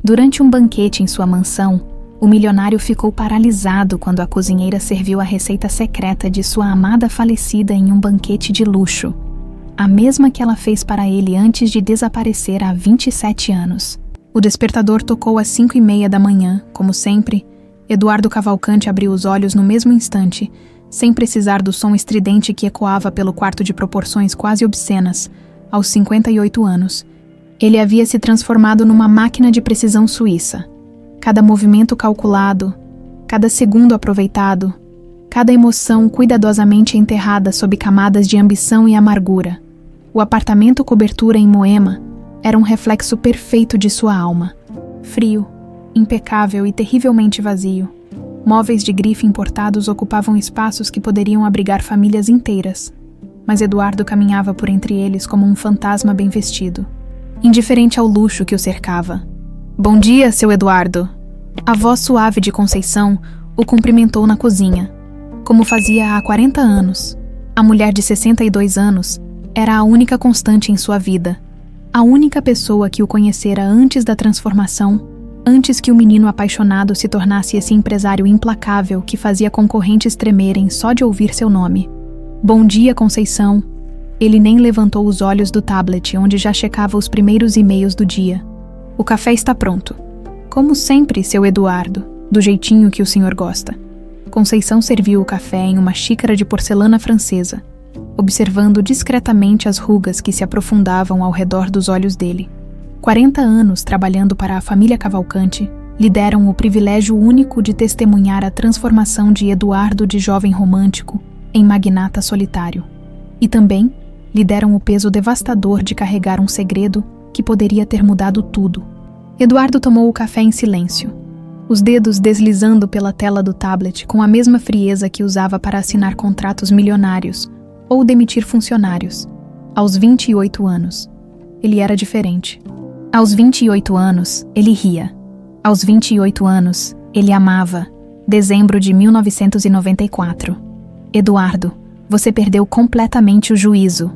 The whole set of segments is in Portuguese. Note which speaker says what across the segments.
Speaker 1: Durante um banquete em sua mansão, o milionário ficou paralisado quando a cozinheira serviu a receita secreta de sua amada falecida em um banquete de luxo, a mesma que ela fez para ele antes de desaparecer há 27 anos. O despertador tocou às 5:30 da manhã, como sempre. Eduardo Cavalcanti abriu os olhos no mesmo instante, sem precisar do som estridente que ecoava pelo quarto de proporções quase obscenas, aos 58 anos. Ele havia se transformado numa máquina de precisão suíça. Cada movimento calculado, cada segundo aproveitado, cada emoção cuidadosamente enterrada sob camadas de ambição e amargura. O apartamento cobertura em Moema era um reflexo perfeito de sua alma. Frio, impecável e terrivelmente vazio. Móveis de grife importados ocupavam espaços que poderiam abrigar famílias inteiras. Mas Eduardo caminhava por entre eles como um fantasma bem vestido, indiferente ao luxo que o cercava. "Bom dia, seu Eduardo." A voz suave de Conceição o cumprimentou na cozinha, como fazia há 40 anos. A mulher de 62 anos era a única constante em sua vida, a única pessoa que o conhecera antes da transformação, antes que o menino apaixonado se tornasse esse empresário implacável que fazia concorrentes tremerem só de ouvir seu nome. "Bom dia, Conceição." Ele nem levantou os olhos do tablet, onde já checava os primeiros e-mails do dia. "O café está pronto." "Como sempre, seu Eduardo, do jeitinho que o senhor gosta." Conceição serviu o café em uma xícara de porcelana francesa, observando discretamente as rugas que se aprofundavam ao redor dos olhos dele. 40 anos trabalhando para a família Cavalcanti lhe deram o privilégio único de testemunhar a transformação de Eduardo de jovem romântico em magnata solitário. E também lhe deram o peso devastador de carregar um segredo que poderia ter mudado tudo. Eduardo tomou o café em silêncio, os dedos deslizando pela tela do tablet com a mesma frieza que usava para assinar contratos milionários ou demitir funcionários. Aos 28 anos, ele era diferente. Aos 28 anos, ele ria. Aos 28 anos, ele amava. Dezembro de 1994. "Eduardo, você perdeu completamente o juízo."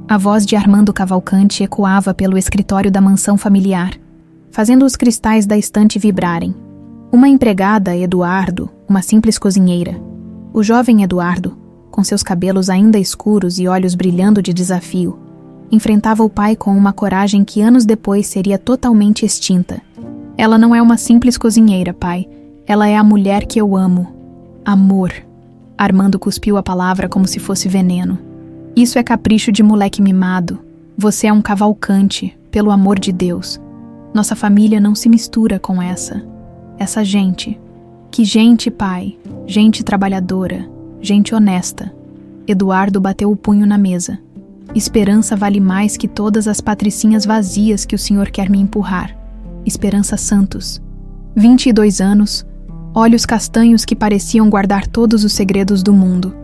Speaker 1: A voz de Armando Cavalcanti ecoava pelo escritório da mansão familiar, fazendo os cristais da estante vibrarem. Uma empregada, Eduardo, uma simples cozinheira. O jovem Eduardo, com seus cabelos ainda escuros e olhos brilhando de desafio, enfrentava o pai com uma coragem que anos depois seria totalmente extinta. "Ela não é uma simples cozinheira, pai. Ela é a mulher que eu amo. Amor." Armando cuspiu a palavra como se fosse veneno. "Isso é capricho de moleque mimado. Você é um Cavalcanti, pelo amor de Deus. Nossa família não se mistura com essa gente. Que gente, pai. Gente trabalhadora. Gente honesta." Eduardo bateu o punho na mesa. "Esperança vale mais que todas as patricinhas vazias que o senhor quer me empurrar. Esperança Santos. 22 anos, olhos castanhos que pareciam guardar todos os segredos do mundo.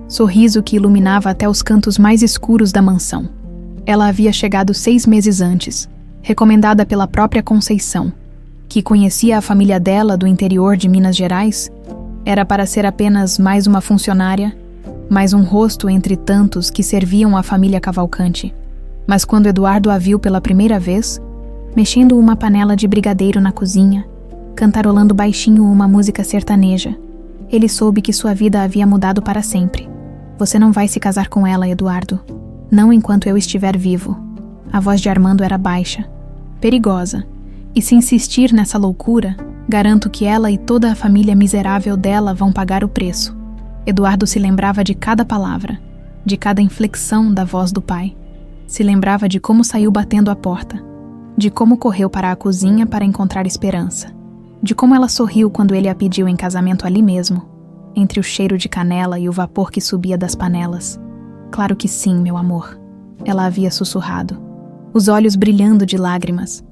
Speaker 1: Sorriso que iluminava até os cantos mais escuros da mansão. Ela havia chegado 6 meses antes, recomendada pela própria Conceição, que conhecia a família dela do interior de Minas Gerais. Era para ser apenas mais uma funcionária, mais um rosto entre tantos que serviam a família Cavalcanti. Mas quando Eduardo a viu pela primeira vez, mexendo uma panela de brigadeiro na cozinha, cantarolando baixinho uma música sertaneja, ele soube que sua vida havia mudado para sempre. "Você não vai se casar com ela, Eduardo. Não enquanto eu estiver vivo." A voz de Armando era baixa, perigosa, e se insistir nessa loucura, garanto que ela e toda a família miserável dela vão pagar o preço. Eduardo se lembrava de cada palavra, de cada inflexão da voz do pai. Se lembrava de como saiu batendo a porta, de como correu para a cozinha para encontrar Esperança, de como ela sorriu quando ele a pediu em casamento ali mesmo, entre o cheiro de canela e o vapor que subia das panelas. "Claro que sim, meu amor," ela havia sussurrado, os olhos brilhando de lágrimas.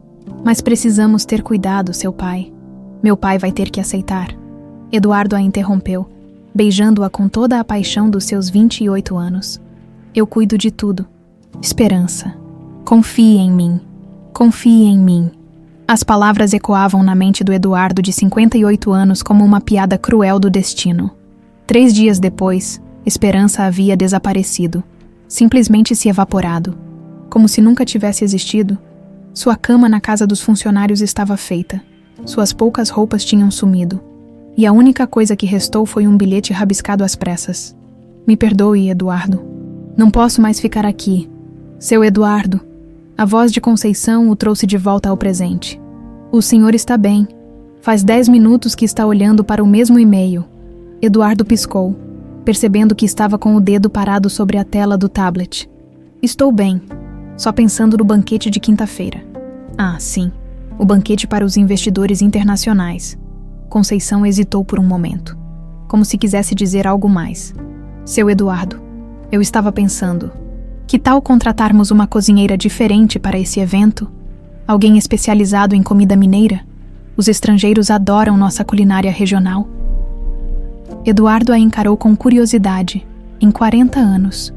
Speaker 1: "Mas precisamos ter cuidado, seu pai. Meu pai vai ter que aceitar." Eduardo a interrompeu, beijando-a com toda a paixão dos seus 28 anos. "Eu cuido de tudo. Esperança. Confie em mim. Confie em mim." As palavras ecoavam na mente do Eduardo de 58 anos como uma piada cruel do destino. 3 dias depois, Esperança havia desaparecido, simplesmente se evaporado, como se nunca tivesse existido. Sua cama na casa dos funcionários estava feita. Suas poucas roupas tinham sumido. E a única coisa que restou foi um bilhete rabiscado às pressas. Me perdoe, Eduardo. Não posso mais ficar aqui. Seu Eduardo. A voz de Conceição o trouxe de volta ao presente. O senhor está bem. Faz 10 minutos que está olhando para o mesmo e-mail. Eduardo piscou, percebendo que estava com o dedo parado sobre a tela do tablet. Estou bem, só pensando no banquete de quinta-feira. Ah, sim, o banquete para os investidores internacionais. Conceição hesitou por um momento, como se quisesse dizer algo mais. Seu Eduardo, eu estava pensando, que tal contratarmos uma cozinheira diferente para esse evento? Alguém especializado em comida mineira? Os estrangeiros adoram nossa culinária regional. Eduardo a encarou com curiosidade, em 40 anos.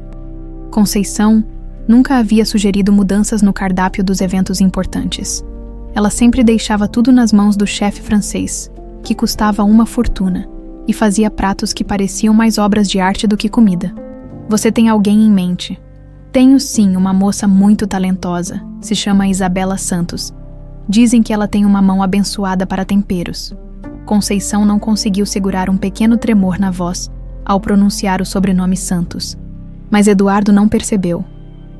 Speaker 1: Conceição nunca havia sugerido mudanças no cardápio dos eventos importantes. Ela sempre deixava tudo nas mãos do chefe francês, que custava uma fortuna, e fazia pratos que pareciam mais obras de arte do que comida. Você tem alguém em mente? Tenho sim, uma moça muito talentosa. Se chama Isabela Santos. Dizem que ela tem uma mão abençoada para temperos. Conceição não conseguiu segurar um pequeno tremor na voz ao pronunciar o sobrenome Santos. Mas Eduardo não percebeu.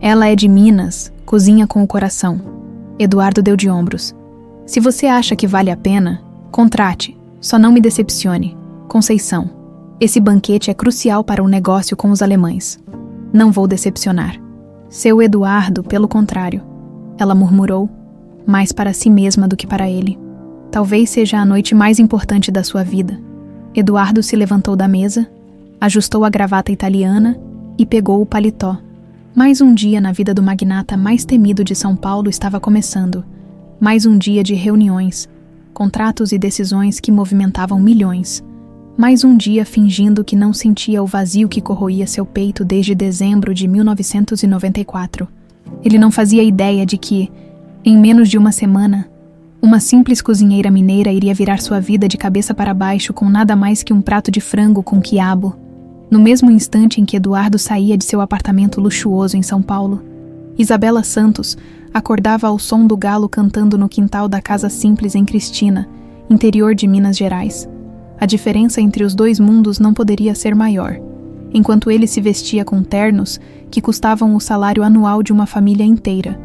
Speaker 1: Ela é de Minas, cozinha com o coração. Eduardo deu de ombros. Se você acha que vale a pena, contrate, só não me decepcione. Conceição, esse banquete é crucial para o negócio com os alemães. Não vou decepcionar. Seu Eduardo, pelo contrário, ela murmurou, mais para si mesma do que para ele. Talvez seja a noite mais importante da sua vida. Eduardo se levantou da mesa, ajustou a gravata italiana e pegou o paletó. Mais um dia na vida do magnata mais temido de São Paulo estava começando. Mais um dia de reuniões, contratos e decisões que movimentavam milhões. Mais um dia fingindo que não sentia o vazio que corroía seu peito desde dezembro de 1994. Ele não fazia ideia de que, em menos de uma semana, uma simples cozinheira mineira iria virar sua vida de cabeça para baixo com nada mais que um prato de frango com quiabo. No mesmo instante em que Eduardo saía de seu apartamento luxuoso em São Paulo, Isabela Santos acordava ao som do galo cantando no quintal da casa simples em Cristina, interior de Minas Gerais. A diferença entre os dois mundos não poderia ser maior. Enquanto ele se vestia com ternos que custavam o salário anual de uma família inteira,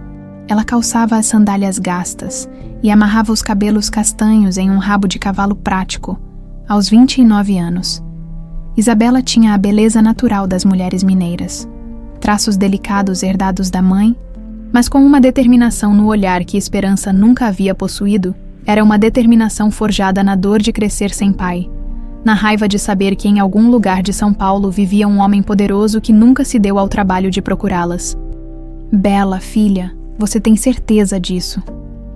Speaker 1: ela calçava as sandálias gastas e amarrava os cabelos castanhos em um rabo de cavalo prático, aos 29 anos. Isabela tinha a beleza natural das mulheres mineiras, traços delicados herdados da mãe, mas com uma determinação no olhar que Esperança nunca havia possuído. Era uma determinação forjada na dor de crescer sem pai, na raiva de saber que em algum lugar de São Paulo vivia um homem poderoso que nunca se deu ao trabalho de procurá-las. Bela, filha, você tem certeza disso?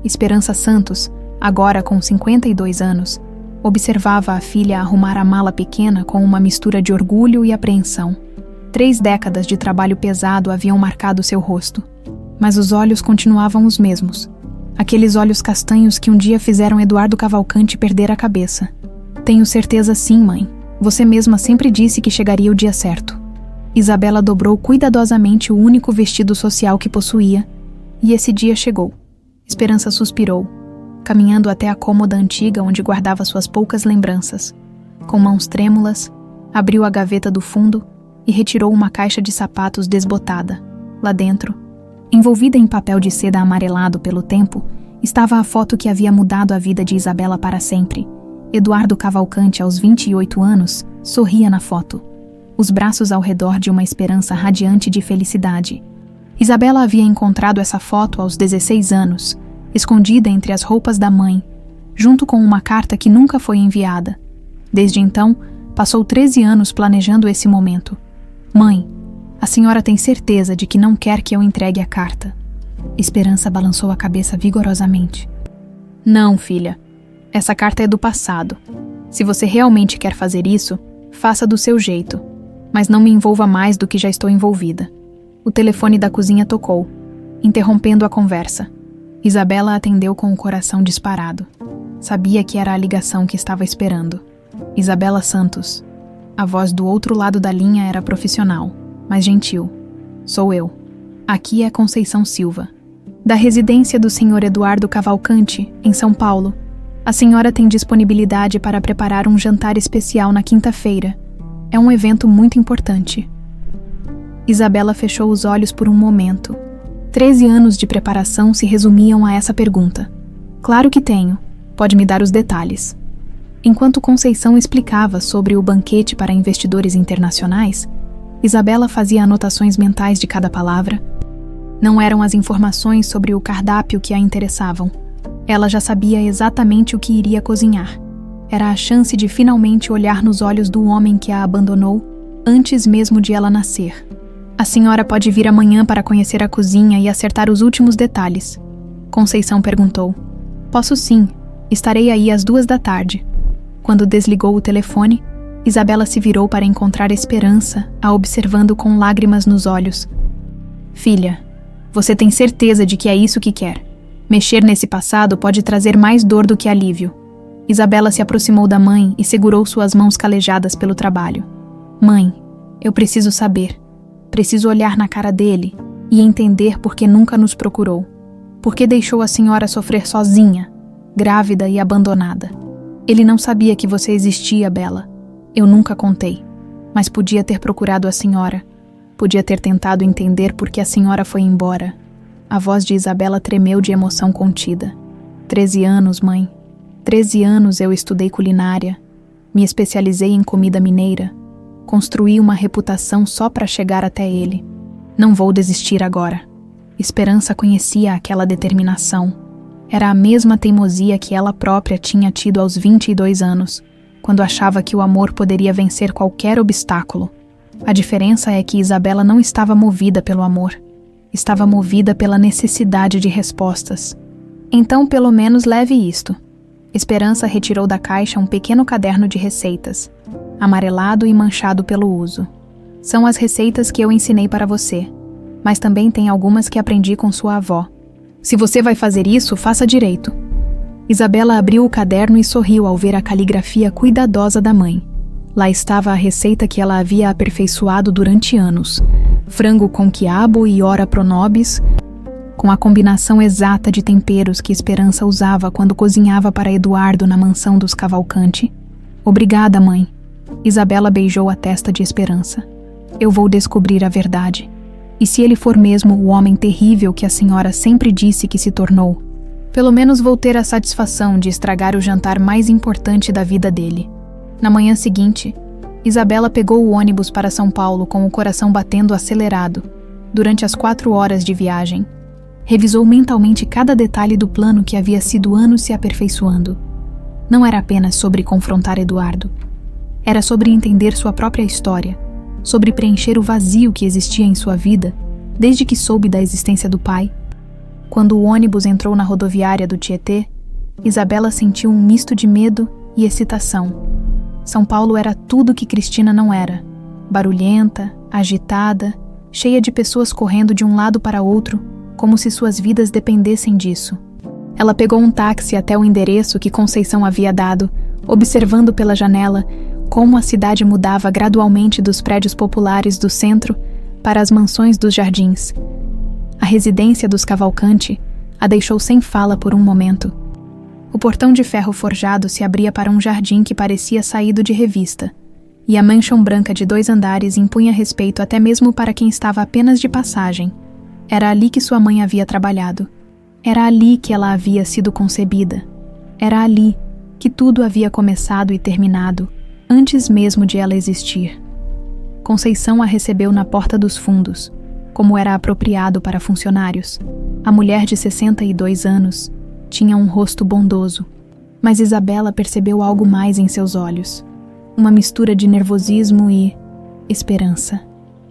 Speaker 1: Esperança Santos, agora com 52 anos, observava a filha arrumar a mala pequena com uma mistura de orgulho e apreensão. 3 décadas de trabalho pesado haviam marcado seu rosto, mas os olhos continuavam os mesmos. Aqueles olhos castanhos que um dia fizeram Eduardo Cavalcante perder a cabeça. Tenho certeza sim, mãe. Você mesma sempre disse que chegaria o dia certo. Isabela dobrou cuidadosamente o único vestido social que possuía, e esse dia chegou. Esperança suspirou, caminhando até a cômoda antiga onde guardava suas poucas lembranças. Com mãos trêmulas, abriu a gaveta do fundo e retirou uma caixa de sapatos desbotada. Lá dentro, envolvida em papel de seda amarelado pelo tempo, estava a foto que havia mudado a vida de Isabela para sempre. Eduardo Cavalcante, aos 28 anos, sorria na foto, os braços ao redor de uma esperança radiante de felicidade. Isabela havia encontrado essa foto aos 16 anos, escondida entre as roupas da mãe, junto com uma carta que nunca foi enviada. Desde então, passou 13 anos planejando esse momento. Mãe, a senhora tem certeza de que não quer que eu entregue a carta? Esperança balançou a cabeça vigorosamente. Não, filha. Essa carta é do passado. Se você realmente quer fazer isso, faça do seu jeito. Mas não me envolva mais do que já estou envolvida. O telefone da cozinha tocou, interrompendo a conversa. Isabela atendeu com o coração disparado. Sabia que era a ligação que estava esperando. Isabela Santos. A voz do outro lado da linha era profissional, mas gentil. Sou eu. Aqui é Conceição Silva. Da residência do Sr. Eduardo Cavalcante, em São Paulo. A senhora tem disponibilidade para preparar um jantar especial na quinta-feira. É um evento muito importante. Isabela fechou os olhos por um momento. 13 anos de preparação se resumiam a essa pergunta. Claro que tenho. Pode me dar os detalhes. Enquanto Conceição explicava sobre o banquete para investidores internacionais, Isabela fazia anotações mentais de cada palavra. Não eram as informações sobre o cardápio que a interessavam. Ela já sabia exatamente o que iria cozinhar. Era a chance de finalmente olhar nos olhos do homem que a abandonou antes mesmo de ela nascer. A senhora pode vir amanhã para conhecer a cozinha e acertar os últimos detalhes. Conceição perguntou. Posso sim. Estarei aí às 14h. Quando desligou o telefone, Isabela se virou para encontrar Esperança, a observando com lágrimas nos olhos. Filha, você tem certeza de que é isso que quer? Mexer nesse passado pode trazer mais dor do que alívio. Isabela se aproximou da mãe e segurou suas mãos calejadas pelo trabalho. Mãe, eu preciso saber. Preciso olhar na cara dele e entender por que nunca nos procurou. Por que deixou a senhora sofrer sozinha, grávida e abandonada. Ele não sabia que você existia, Bela. Eu nunca contei. Mas podia ter procurado a senhora. Podia ter tentado entender por que a senhora foi embora. A voz de Isabela tremeu de emoção contida. 13 anos, mãe. 13 anos eu estudei culinária. Me especializei em comida mineira. Construí uma reputação só para chegar até ele. Não vou desistir agora. Esperança conhecia aquela determinação. Era a mesma teimosia que ela própria tinha tido aos 22 anos, quando achava que o amor poderia vencer qualquer obstáculo. A diferença é que Isabela não estava movida pelo amor. Estava movida pela necessidade de respostas. Então, pelo menos leve isto. Esperança retirou da caixa um pequeno caderno de receitas, amarelado e manchado pelo uso. São as receitas que eu ensinei para você, mas também tem algumas que aprendi com sua avó. Se você vai fazer isso, faça direito. Isabela abriu o caderno e sorriu ao ver a caligrafia cuidadosa da mãe. Lá estava a receita que ela havia aperfeiçoado durante anos. Frango com quiabo e ora pro nobis, com a combinação exata de temperos que Esperança usava quando cozinhava para Eduardo na mansão dos Cavalcante. Obrigada, mãe. Isabela beijou a testa de Esperança. Eu vou descobrir a verdade. E se ele for mesmo o homem terrível que a senhora sempre disse que se tornou, pelo menos vou ter a satisfação de estragar o jantar mais importante da vida dele. Na manhã seguinte, Isabela pegou o ônibus para São Paulo com o coração batendo acelerado, durante as 4 horas de viagem. Revisou mentalmente cada detalhe do plano que havia sido anos se aperfeiçoando. Não era apenas sobre confrontar Eduardo. Era sobre entender sua própria história, sobre preencher o vazio que existia em sua vida, desde que soube da existência do pai. Quando o ônibus entrou na rodoviária do Tietê, Isabela sentiu um misto de medo e excitação. São Paulo era tudo que Cristina não era. Barulhenta, agitada, cheia de pessoas correndo de um lado para outro, como se suas vidas dependessem disso. Ela pegou um táxi até o endereço que Conceição havia dado, observando pela janela como a cidade mudava gradualmente dos prédios populares do centro para as mansões dos jardins. A residência dos Cavalcante a deixou sem fala por um momento. O portão de ferro forjado se abria para um jardim que parecia saído de revista, e a mansão branca de 2 andares impunha respeito até mesmo para quem estava apenas de passagem. Era ali que sua mãe havia trabalhado. Era ali que ela havia sido concebida. Era ali que tudo havia começado e terminado, antes mesmo de ela existir. Conceição a recebeu na porta dos fundos, como era apropriado para funcionários. A mulher de 62 anos tinha um rosto bondoso, mas Isabela percebeu algo mais em seus olhos. Uma mistura de nervosismo e esperança.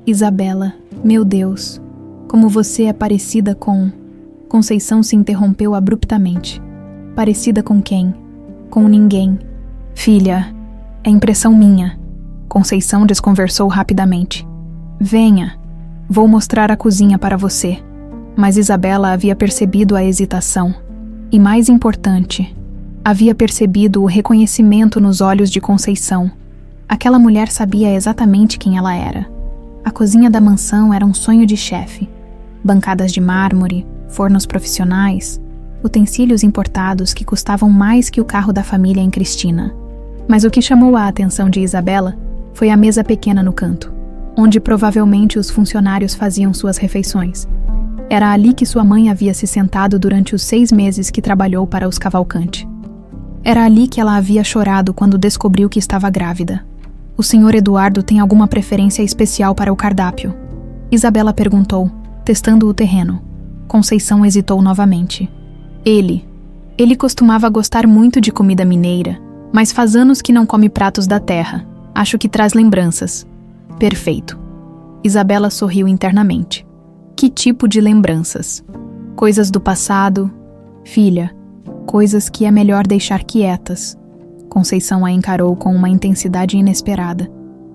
Speaker 1: Isabela, meu Deus, como você é parecida com... Conceição se interrompeu abruptamente. Parecida com quem? Com ninguém. Filha, é impressão minha. Conceição desconversou rapidamente. Venha, vou mostrar a cozinha para você. Mas Isabela havia percebido a hesitação. E mais importante, havia percebido o reconhecimento nos olhos de Conceição. Aquela mulher sabia exatamente quem ela era. A cozinha da mansão era um sonho de chefe. Bancadas de mármore, fornos profissionais, utensílios importados que custavam mais que o carro da família em Cristina. Mas o que chamou a atenção de Isabela foi a mesa pequena no canto, onde provavelmente os funcionários faziam suas refeições. Era ali que sua mãe havia se sentado durante os 6 meses que trabalhou para os Cavalcanti. Era ali que ela havia chorado quando descobriu que estava grávida. O Sr. Eduardo tem alguma preferência especial para o cardápio? Isabela perguntou, testando o terreno. Conceição hesitou novamente. Ele costumava gostar muito de comida mineira, mas faz anos que não come pratos da terra. Acho que traz lembranças. Perfeito. Isabela sorriu internamente. Que tipo de lembranças? Coisas do passado? Filha, coisas que é melhor deixar quietas. Conceição a encarou com uma intensidade inesperada.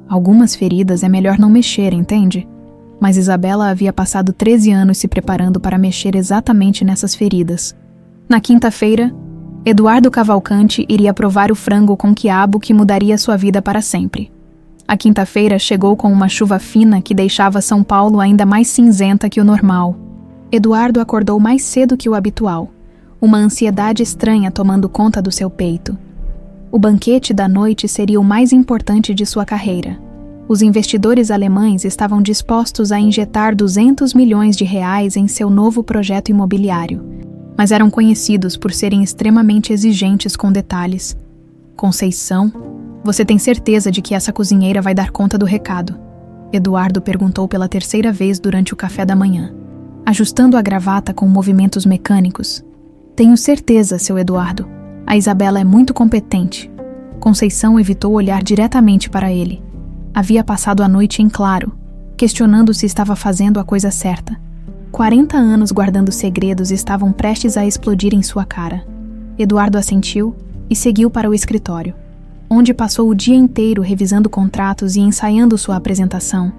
Speaker 1: Algumas feridas é melhor não mexer, entende? Mas Isabela havia passado 13 anos se preparando para mexer exatamente nessas feridas. Na quinta-feira, Eduardo Cavalcanti iria provar o frango com quiabo que mudaria sua vida para sempre. A quinta-feira chegou com uma chuva fina que deixava São Paulo ainda mais cinzenta que o normal. Eduardo acordou mais cedo que o habitual, uma ansiedade estranha tomando conta do seu peito. O banquete da noite seria o mais importante de sua carreira. Os investidores alemães estavam dispostos a injetar 200 milhões de reais em seu novo projeto imobiliário, mas eram conhecidos por serem extremamente exigentes com detalhes. Conceição, você tem certeza de que essa cozinheira vai dar conta do recado? Eduardo perguntou pela 3ª vez durante o café da manhã, ajustando a gravata com movimentos mecânicos. Tenho certeza, seu Eduardo. A Isabela é muito competente. Conceição evitou olhar diretamente para ele. Havia passado a noite em claro, questionando se estava fazendo a coisa certa. 40 anos guardando segredos estavam prestes a explodir em sua cara. Eduardo assentiu e seguiu para o escritório, onde passou o dia inteiro revisando contratos e ensaiando sua apresentação.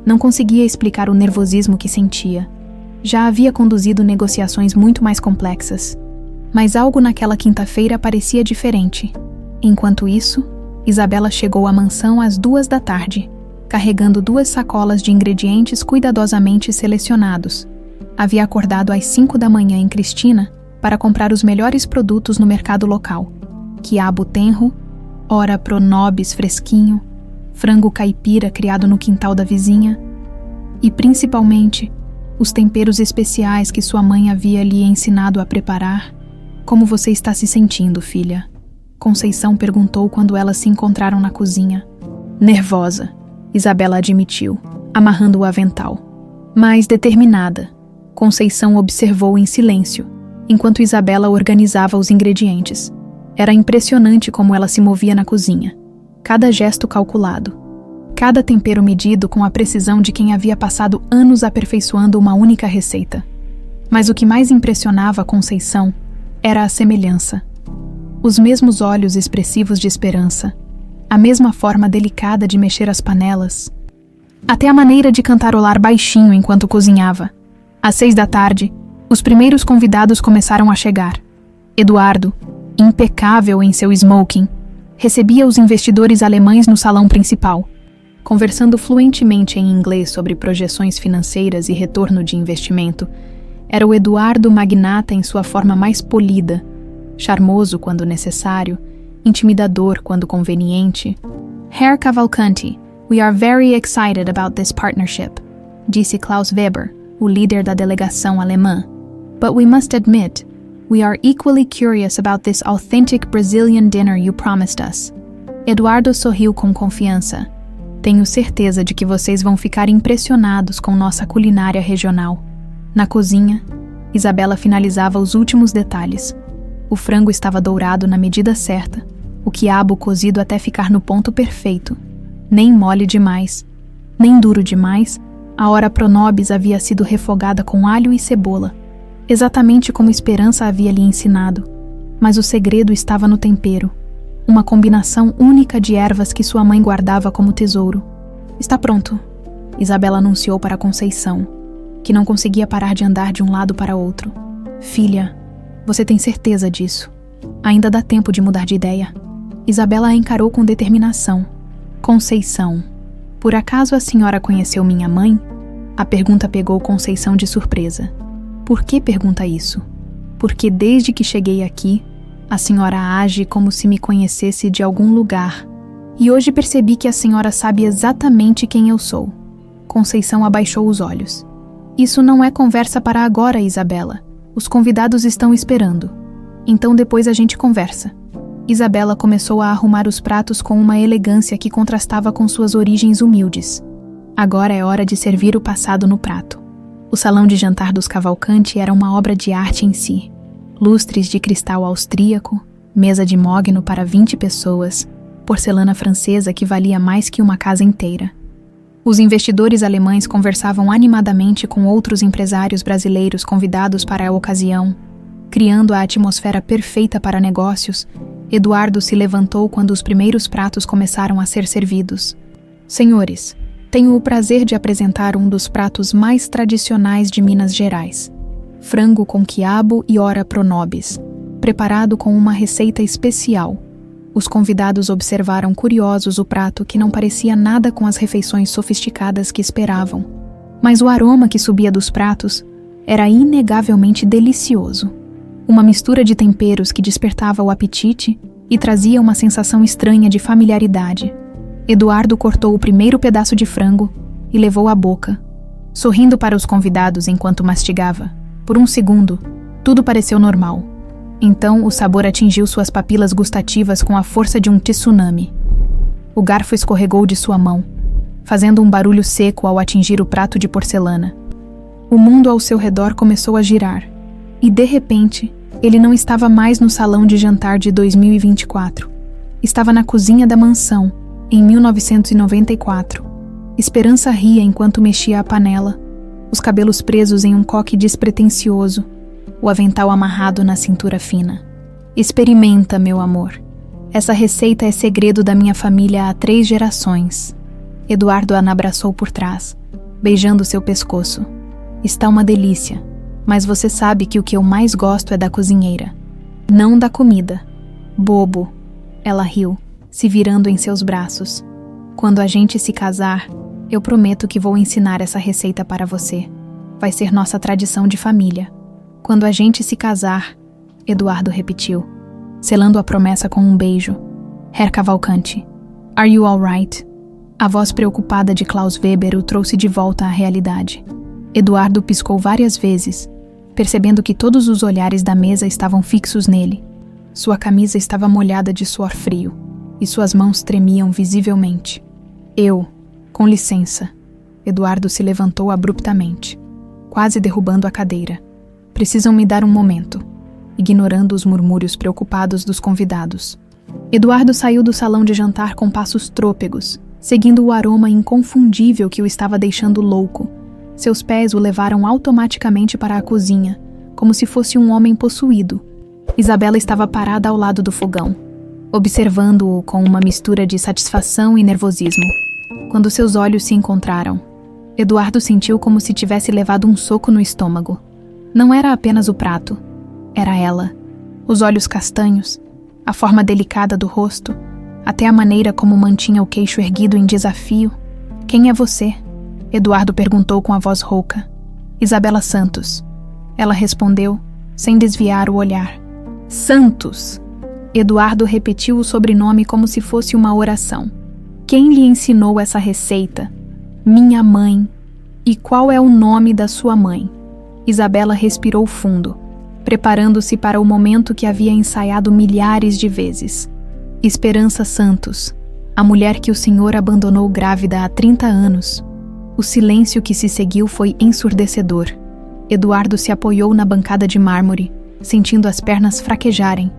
Speaker 1: Não conseguia explicar o nervosismo que sentia. Já havia conduzido negociações muito mais complexas. Mas algo naquela quinta-feira parecia diferente. Enquanto isso, Isabela chegou à mansão às 2 da tarde, carregando 2 sacolas de ingredientes cuidadosamente selecionados. Havia acordado às 5 da manhã em Cristina para comprar os melhores produtos no mercado local. Quiabo tenro, ora pronobis fresquinho, frango caipira criado no quintal da vizinha e, principalmente, os temperos especiais que sua mãe havia lhe ensinado a preparar. Como você está se sentindo, filha? Conceição perguntou quando elas se encontraram na cozinha. Nervosa, Isabela admitiu, amarrando o avental. Mas determinada, Conceição observou em silêncio, enquanto Isabela organizava os ingredientes. Era impressionante como ela se movia na cozinha. Cada gesto calculado. Cada tempero medido com a precisão de quem havia passado anos aperfeiçoando uma única receita. Mas o que mais impressionava a Conceição era a semelhança. Os mesmos olhos expressivos de esperança, a mesma forma delicada de mexer as panelas, até a maneira de cantarolar baixinho enquanto cozinhava. Às 6 da tarde, os primeiros convidados começaram a chegar. Eduardo, impecável em seu smoking, recebia os investidores alemães no salão principal. Conversando fluentemente em inglês sobre projeções financeiras e retorno de investimento, era o Eduardo magnata em sua forma mais polida, charmoso quando necessário, intimidador quando conveniente. Herr Cavalcanti, we are very excited about this partnership, disse Klaus Weber, o líder da delegação alemã. But we must admit, we are equally curious about this authentic Brazilian dinner you promised us. Eduardo sorriu com confiança. Tenho certeza de que vocês vão ficar impressionados com nossa culinária regional. Na cozinha, Isabela finalizava os últimos detalhes. O frango estava dourado na medida certa, o quiabo cozido até ficar no ponto perfeito. Nem mole demais, nem duro demais, a ora pronobis havia sido refogada com alho e cebola, exatamente como Esperança havia lhe ensinado. Mas o segredo estava no tempero, uma combinação única de ervas que sua mãe guardava como tesouro. Está pronto, Isabela anunciou para Conceição, que não conseguia parar de andar de um lado para outro. Filha, você tem certeza disso? Ainda dá tempo de mudar de ideia. Isabela a encarou com determinação. Conceição, por acaso a senhora conheceu minha mãe? A pergunta pegou Conceição de surpresa. Por que pergunta isso? Porque desde que cheguei aqui, a senhora age como se me conhecesse de algum lugar. E hoje percebi que a senhora sabe exatamente quem eu sou. Conceição abaixou os olhos. Isso não é conversa para agora, Isabela. Os convidados estão esperando. Então depois a gente conversa. Isabela começou a arrumar os pratos com uma elegância que contrastava com suas origens humildes. Agora é hora de servir o passado no prato. O salão de jantar dos Cavalcanti era uma obra de arte em si. Lustres de cristal austríaco, mesa de mogno para 20 pessoas, porcelana francesa que valia mais que uma casa inteira. Os investidores alemães conversavam animadamente com outros empresários brasileiros convidados para a ocasião. Criando a atmosfera perfeita para negócios, Eduardo se levantou quando os primeiros pratos começaram a ser servidos. Senhores, tenho o prazer de apresentar um dos pratos mais tradicionais de Minas Gerais. Frango com quiabo e ora pro nobis, preparado com uma receita especial. Os convidados observaram curiosos o prato que não parecia nada com as refeições sofisticadas que esperavam. Mas o aroma que subia dos pratos era inegavelmente delicioso. Uma mistura de temperos que despertava o apetite e trazia uma sensação estranha de familiaridade. Eduardo cortou o primeiro pedaço de frango e levou à boca, sorrindo para os convidados enquanto mastigava. Por um segundo, tudo pareceu normal. Então, o sabor atingiu suas papilas gustativas com a força de um tsunami. O garfo escorregou de sua mão, fazendo um barulho seco ao atingir o prato de porcelana. O mundo ao seu redor começou a girar, e de repente, ele não estava mais no salão de jantar de 2024. Estava na cozinha da mansão, em 1994. Esperança ria enquanto mexia a panela, os cabelos presos em um coque despretensioso, o avental amarrado na cintura fina. Experimenta, meu amor. Essa receita é segredo da minha família há 3 gerações. Eduardo a abraçou por trás, beijando seu pescoço. Está uma delícia, mas você sabe que o que eu mais gosto é da cozinheira, não da comida. Bobo. Ela riu, se virando em seus braços. Quando a gente se casar, eu prometo que vou ensinar essa receita para você. Vai ser nossa tradição de família. Quando a gente se casar, Eduardo repetiu, selando a promessa com um beijo. Herr Cavalcanti, are you all right? A voz preocupada de Klaus Weber o trouxe de volta à realidade. Eduardo piscou várias vezes, percebendo que todos os olhares da mesa estavam fixos nele. Sua camisa estava molhada de suor frio, e suas mãos tremiam visivelmente. Com licença. Eduardo se levantou abruptamente, quase derrubando a cadeira. Precisam me dar um momento, ignorando os murmúrios preocupados dos convidados. Eduardo saiu do salão de jantar com passos trôpegos, seguindo o aroma inconfundível que o estava deixando louco. Seus pés o levaram automaticamente para a cozinha, como se fosse um homem possuído. Isabela estava parada ao lado do fogão, observando-o com uma mistura de satisfação e nervosismo. Quando seus olhos se encontraram, Eduardo sentiu como se tivesse levado um soco no estômago. Não era apenas o prato, era ela. Os olhos castanhos, a forma delicada do rosto, até a maneira como mantinha o queixo erguido em desafio. Quem é você? Eduardo perguntou com a voz rouca. Isabela Santos. Ela respondeu, sem desviar o olhar. Santos! Eduardo repetiu o sobrenome como se fosse uma oração. Quem lhe ensinou essa receita? Minha mãe. E qual é o nome da sua mãe? Isabela respirou fundo, preparando-se para o momento que havia ensaiado milhares de vezes. Esperança Santos, a mulher que o senhor abandonou grávida há 30 anos. O silêncio que se seguiu foi ensurdecedor. Eduardo se apoiou na bancada de mármore, sentindo as pernas fraquejarem.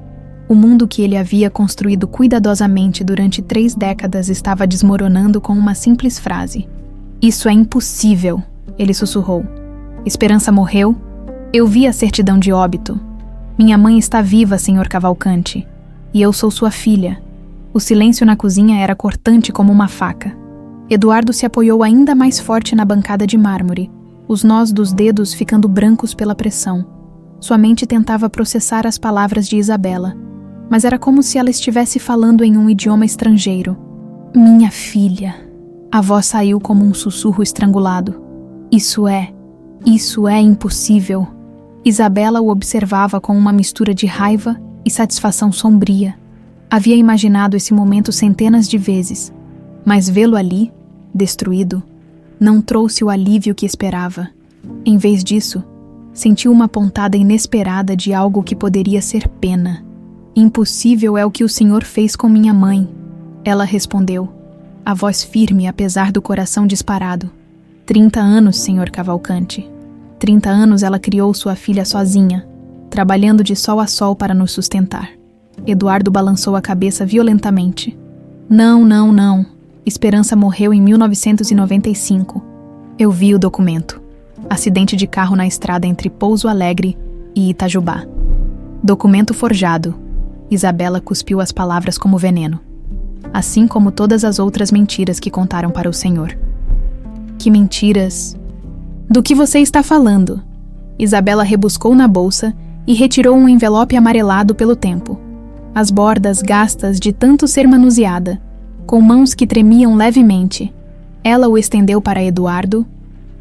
Speaker 1: O mundo que ele havia construído cuidadosamente durante 3 décadas estava desmoronando com uma simples frase. Isso é impossível, ele sussurrou. Esperança morreu? Eu vi a certidão de óbito. Minha mãe está viva, senhor Cavalcanti, e eu sou sua filha. O silêncio na cozinha era cortante como uma faca. Eduardo se apoiou ainda mais forte na bancada de mármore, os nós dos dedos ficando brancos pela pressão. Sua mente tentava processar as palavras de Isabela, mas era como se ela estivesse falando em um idioma estrangeiro. Minha filha. A voz saiu como um sussurro estrangulado. Isso é impossível. Isabela o observava com uma mistura de raiva e satisfação sombria. Havia imaginado esse momento centenas de vezes, mas vê-lo ali, destruído, não trouxe o alívio que esperava. Em vez disso, sentiu uma pontada inesperada de algo que poderia ser pena. Impossível é o que o Senhor fez com minha mãe, ela respondeu, a voz firme apesar do coração disparado. 30 anos, Senhor Cavalcante. 30 anos ela criou sua filha sozinha, trabalhando de sol a sol para nos sustentar. Eduardo balançou a cabeça violentamente. Não, não, não. Esperança morreu em 1995. Eu vi o documento. Acidente de carro na estrada entre Pouso Alegre e Itajubá. Documento forjado. Isabela cuspiu as palavras como veneno. Assim como todas as outras mentiras que contaram para o Senhor. Que mentiras? Do que você está falando? Isabela rebuscou na bolsa e retirou um envelope amarelado pelo tempo. As bordas gastas de tanto ser manuseada, com mãos que tremiam levemente. Ela o estendeu para Eduardo.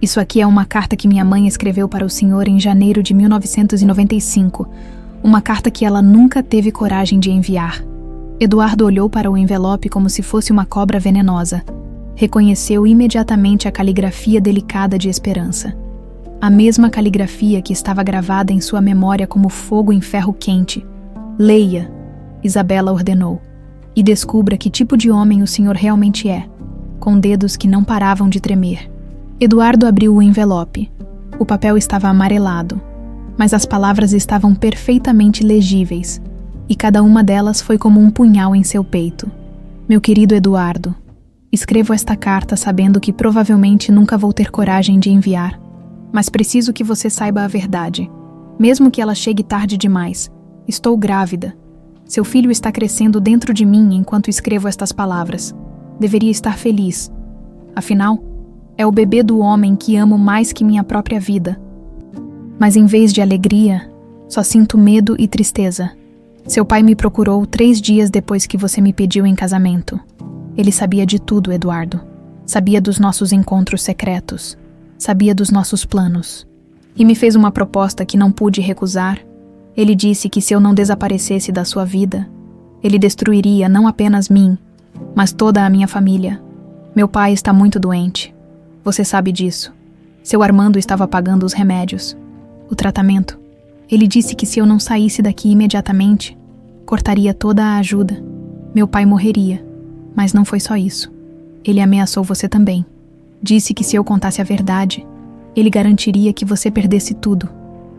Speaker 1: Isso aqui é uma carta que minha mãe escreveu para o senhor em janeiro de 1995. Uma carta que ela nunca teve coragem de enviar. Eduardo olhou para o envelope como se fosse uma cobra venenosa. Reconheceu imediatamente a caligrafia delicada de Esperança. A mesma caligrafia que estava gravada em sua memória como fogo em ferro quente. Leia, Isabela ordenou, e descubra que tipo de homem o senhor realmente é, com dedos que não paravam de tremer. Eduardo abriu o envelope. O papel estava amarelado, mas as palavras estavam perfeitamente legíveis, e cada uma delas foi como um punhal em seu peito. Meu querido Eduardo, escrevo esta carta sabendo que provavelmente nunca vou ter coragem de enviar, mas preciso que você saiba a verdade. Mesmo que ela chegue tarde demais, estou grávida. Seu filho está crescendo dentro de mim enquanto escrevo estas palavras. Deveria estar feliz. Afinal, é o bebê do homem que amo mais que minha própria vida. Mas em vez de alegria, só sinto medo e tristeza. Seu pai me procurou 3 dias depois que você me pediu em casamento. Ele sabia de tudo, Eduardo. Sabia dos nossos encontros secretos. Sabia dos nossos planos. E me fez uma proposta que não pude recusar. Ele disse que se eu não desaparecesse da sua vida, ele destruiria não apenas mim, mas toda a minha família. Meu pai está muito doente. Você sabe disso. Seu Armando estava pagando os remédios. O tratamento. Ele disse que se eu não saísse daqui imediatamente, cortaria toda a ajuda. Meu pai morreria. Mas não foi só isso. Ele ameaçou você também. Disse que se eu contasse a verdade, ele garantiria que você perdesse tudo.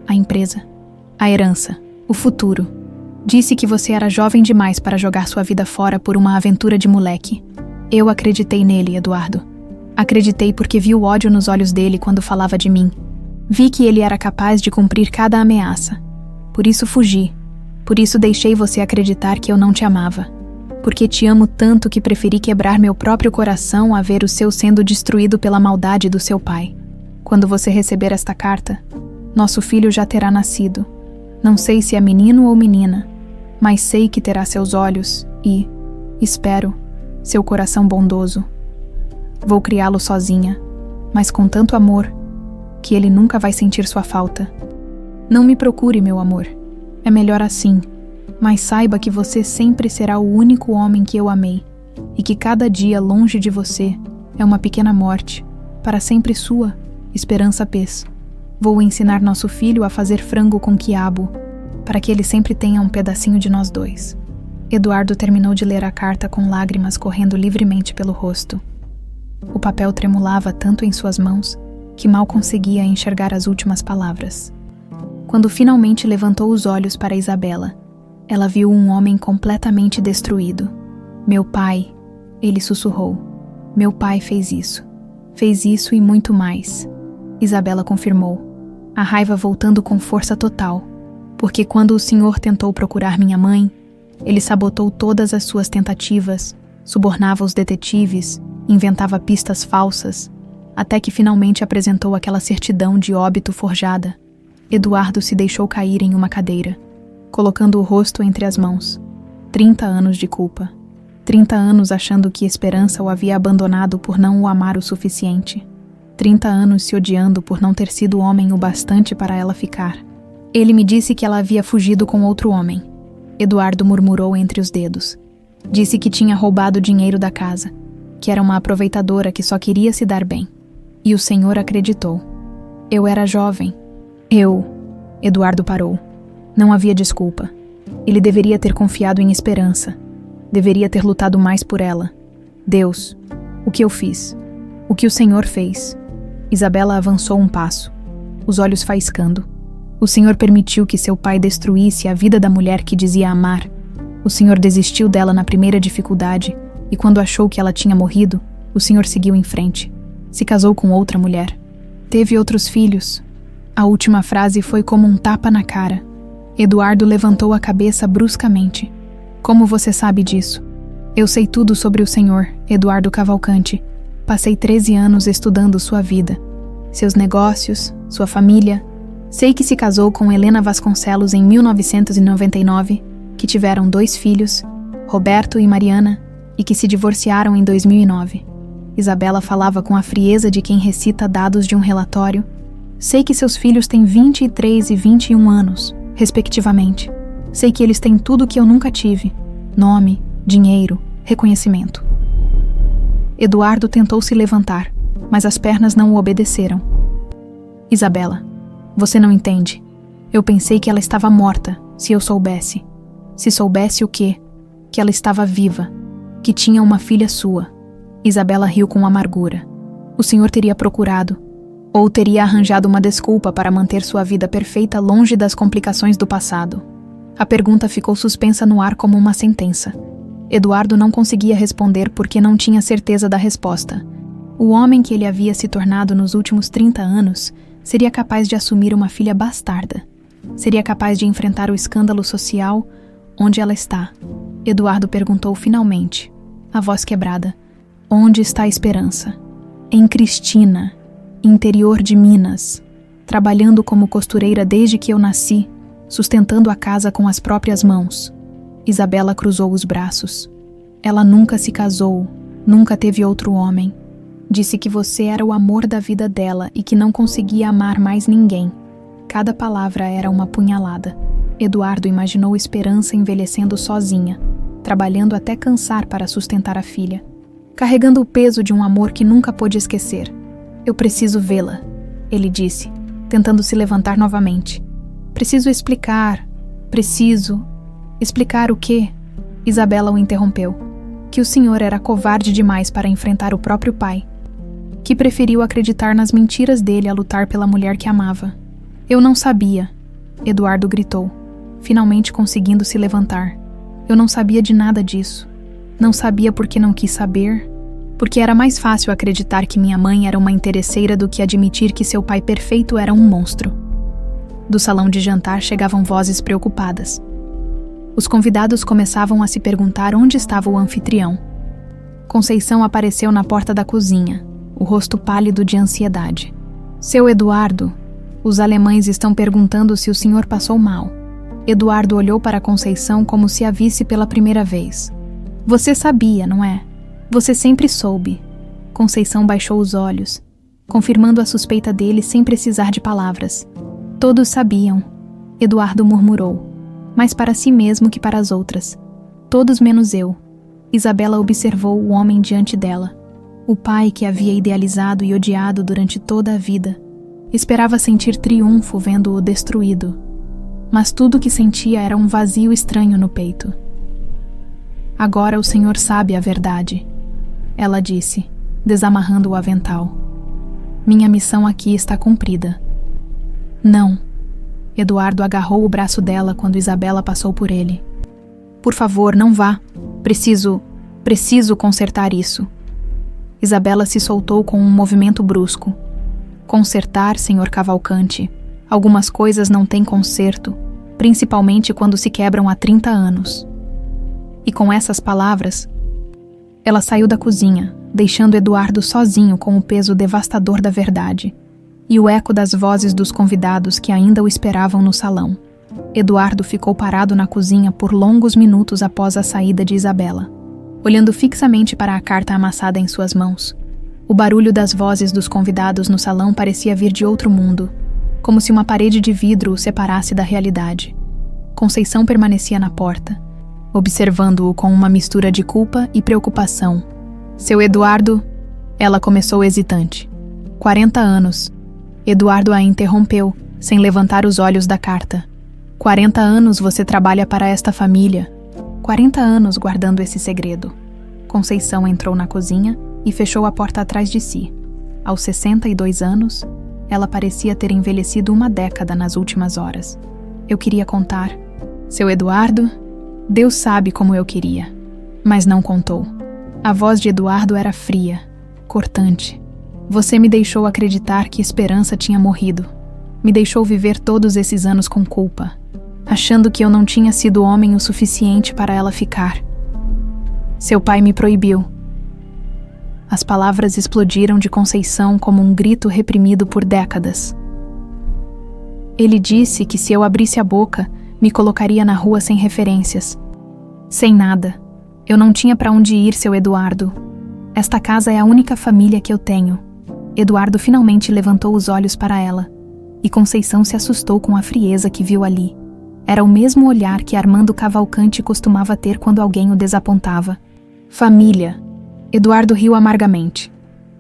Speaker 1: A empresa, a herança, o futuro. Disse que você era jovem demais para jogar sua vida fora por uma aventura de moleque. Eu acreditei nele, Eduardo. Acreditei porque vi o ódio nos olhos dele quando falava de mim. Vi que ele era capaz de cumprir cada ameaça. Por isso fugi. Por isso deixei você acreditar que eu não te amava. Porque te amo tanto que preferi quebrar meu próprio coração a ver o seu sendo destruído pela maldade do seu pai. Quando você receber esta carta, nosso filho já terá nascido. Não sei se é menino ou menina, mas sei que terá seus olhos e, espero, seu coração bondoso. Vou criá-lo sozinha, mas com tanto amor, que ele nunca vai sentir sua falta. Não me procure, meu amor. É melhor assim, mas saiba que você sempre será o único homem que eu amei, e que cada dia longe de você é uma pequena morte, para sempre sua, Esperança Pes. Vou ensinar nosso filho a fazer frango com quiabo, para que ele sempre tenha um pedacinho de nós dois. Eduardo terminou de ler a carta com lágrimas correndo livremente pelo rosto. O papel tremulava tanto em suas mãos que mal conseguia enxergar as últimas palavras. Quando finalmente levantou os olhos para Isabela, ela viu um homem completamente destruído. Meu pai, ele sussurrou. Meu pai fez isso. Fez isso e muito mais. Isabela confirmou, a raiva voltando com força total, porque quando o senhor tentou procurar minha mãe, ele sabotou todas as suas tentativas, subornava os detetives, inventava pistas falsas, até que finalmente apresentou aquela certidão de óbito forjada. Eduardo se deixou cair em uma cadeira, colocando o rosto entre as mãos. 30 anos de culpa. 30 anos achando que Esperança o havia abandonado por não o amar o suficiente. 30 anos se odiando por não ter sido homem o bastante para ela ficar. Ele me disse que ela havia fugido com outro homem. Eduardo murmurou entre os dedos. Disse que tinha roubado o dinheiro da casa, que era uma aproveitadora que só queria se dar bem. E o senhor acreditou. Eu era jovem. Eduardo parou. Não havia desculpa. Ele deveria ter confiado em esperança. Deveria ter lutado mais por ela. Deus, o que eu fiz? O que o senhor fez? Isabela avançou um passo, os olhos faiscando. O senhor permitiu que seu pai destruísse a vida da mulher que dizia amar. O senhor desistiu dela na primeira dificuldade e quando achou que ela tinha morrido, o senhor seguiu em frente. Se casou com outra mulher. Teve outros filhos. A última frase foi como um tapa na cara. Eduardo levantou a cabeça bruscamente. Como você sabe disso? Eu sei tudo sobre o senhor, Eduardo Cavalcante. Passei 13 anos estudando sua vida. Seus negócios, sua família. Sei que se casou com Helena Vasconcelos em 1999, que tiveram 2 filhos, Roberto e Mariana, e que se divorciaram em 2009. Isabela falava com a frieza de quem recita dados de um relatório. Sei que seus filhos têm 23 e 21 anos, respectivamente. Sei que eles têm tudo que eu nunca tive: nome, dinheiro, reconhecimento. Eduardo tentou se levantar, mas as pernas não o obedeceram. Isabela, você não entende. Eu pensei que ela estava morta, se eu soubesse. Se soubesse o quê? Que ela estava viva, que tinha uma filha sua. Isabela riu com amargura. O senhor teria procurado, ou teria arranjado uma desculpa para manter sua vida perfeita longe das complicações do passado. A pergunta ficou suspensa no ar como uma sentença. Eduardo não conseguia responder porque não tinha certeza da resposta. O homem que ele havia se tornado nos últimos 30 anos seria capaz de assumir uma filha bastarda. Seria capaz de enfrentar o escândalo social onde ela está. Eduardo perguntou finalmente, a voz quebrada: onde está a esperança? Em Cristina, interior de Minas, trabalhando como costureira desde que eu nasci, sustentando a casa com as próprias mãos. Isabela cruzou os braços. Ela nunca se casou, nunca teve outro homem. Disse que você era o amor da vida dela e que não conseguia amar mais ninguém. Cada palavra era uma punhalada. Eduardo imaginou Esperança envelhecendo sozinha, trabalhando até cansar para sustentar a filha, carregando o peso de um amor que nunca pôde esquecer. Eu preciso vê-la, ele disse, tentando se levantar novamente. Preciso explicar. Explicar o quê? Isabela o interrompeu. Que o senhor era covarde demais para enfrentar o próprio pai. Que preferiu acreditar nas mentiras dele a lutar pela mulher que amava. Eu não sabia, Eduardo gritou, finalmente conseguindo se levantar. Eu não sabia de nada disso. Não sabia porque não quis saber, porque era mais fácil acreditar que minha mãe era uma interesseira do que admitir que seu pai perfeito era um monstro. Do salão de jantar chegavam vozes preocupadas. Os convidados começavam a se perguntar onde estava o anfitrião. Conceição apareceu na porta da cozinha, o rosto pálido de ansiedade. Seu Eduardo, os alemães estão perguntando se o senhor passou mal. Eduardo olhou para Conceição como se a visse pela primeira vez. Você sabia, não é? Você sempre soube. Conceição baixou os olhos, confirmando a suspeita dele sem precisar de palavras. Todos sabiam, Eduardo murmurou, mais para si mesmo que para as outras. Todos menos eu. Isabela observou o homem diante dela. O pai que havia idealizado e odiado durante toda a vida. Esperava sentir triunfo vendo-o destruído. Mas tudo o que sentia era um vazio estranho no peito. Agora o senhor sabe a verdade, ela disse, desamarrando o avental. Minha missão aqui está cumprida. Não. Eduardo agarrou o braço dela quando Isabela passou por ele. Por favor, não vá. Preciso consertar isso. Isabela se soltou com um movimento brusco. Consertar, senhor Cavalcante. Algumas coisas não têm conserto, principalmente quando se quebram há 30 anos. E com essas palavras, ela saiu da cozinha, deixando Eduardo sozinho com o peso devastador da verdade e o eco das vozes dos convidados que ainda o esperavam no salão. Eduardo ficou parado na cozinha por longos minutos após a saída de Isabela, olhando fixamente para a carta amassada em suas mãos. O barulho das vozes dos convidados no salão parecia vir de outro mundo. como se uma parede de vidro o separasse da realidade. Conceição permanecia na porta, observando-o com uma mistura de culpa e preocupação. Seu Eduardo, ela começou hesitante. 40 anos. Eduardo a interrompeu, sem levantar os olhos da carta. 40 anos você trabalha para esta família. 40 anos guardando esse segredo. Conceição entrou na cozinha e fechou a porta atrás de si. Aos 62 anos, ela parecia ter envelhecido uma década nas últimas horas. Eu queria contar. Seu Eduardo, Deus sabe como eu queria. Mas não contou. A voz de Eduardo era fria, cortante. Você me deixou acreditar que Esperança tinha morrido. Me deixou viver todos esses anos com culpa, achando que eu não tinha sido homem o suficiente para ela ficar. Seu pai me proibiu. As palavras explodiram de Conceição como um grito reprimido por décadas. Ele disse que se eu abrisse a boca, me colocaria na rua sem referências. Sem nada. Eu não tinha para onde ir, seu Eduardo. Esta casa é a única família que eu tenho. Eduardo finalmente levantou os olhos para ela, e Conceição se assustou com a frieza que viu ali. Era o mesmo olhar que Armando Cavalcante costumava ter quando alguém o desapontava. Família. Eduardo riu amargamente.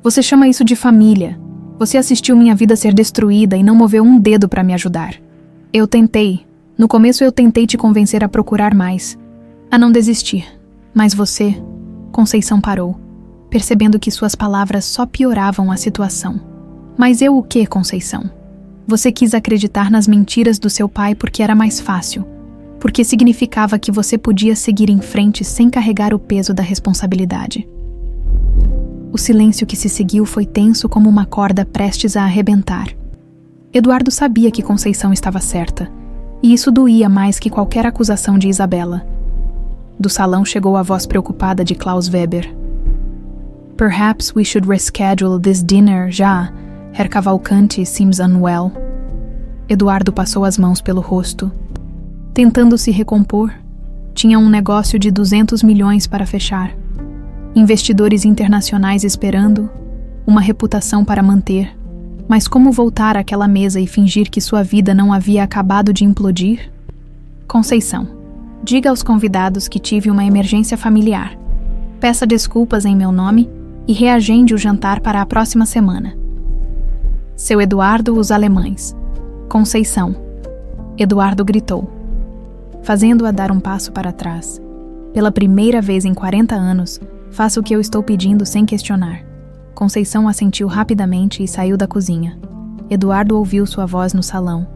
Speaker 1: Você chama isso de família. Você assistiu minha vida ser destruída e não moveu um dedo para me ajudar. Eu tentei. No começo eu tentei te convencer a procurar mais, a não desistir. Mas você... Conceição parou, percebendo que suas palavras só pioravam a situação. Mas eu o quê, Conceição? Você quis acreditar nas mentiras do seu pai porque era mais fácil, porque significava que você podia seguir em frente sem carregar o peso da responsabilidade. O silêncio que se seguiu foi tenso como uma corda prestes a arrebentar. Eduardo sabia que Conceição estava certa, e isso doía mais que qualquer acusação de Isabela. Do salão chegou a voz preocupada de Klaus Weber. Perhaps we should reschedule this dinner já. Herr Cavalcanti seems unwell. Eduardo passou as mãos pelo rosto. Tentando se recompor, tinha um negócio de 200 milhões para fechar. Investidores internacionais esperando, uma reputação para manter. Mas como voltar àquela mesa e fingir que sua vida não havia acabado de implodir? Conceição, diga aos convidados que tive uma emergência familiar. Peça desculpas em meu nome e reagende o jantar para a próxima semana. Seu Eduardo, os alemães. Conceição. Eduardo gritou, fazendo-a dar um passo para trás. Pela primeira vez em 40 anos, faça o que eu estou pedindo sem questionar. Conceição assentiu rapidamente e saiu da cozinha. Eduardo ouviu sua voz no salão,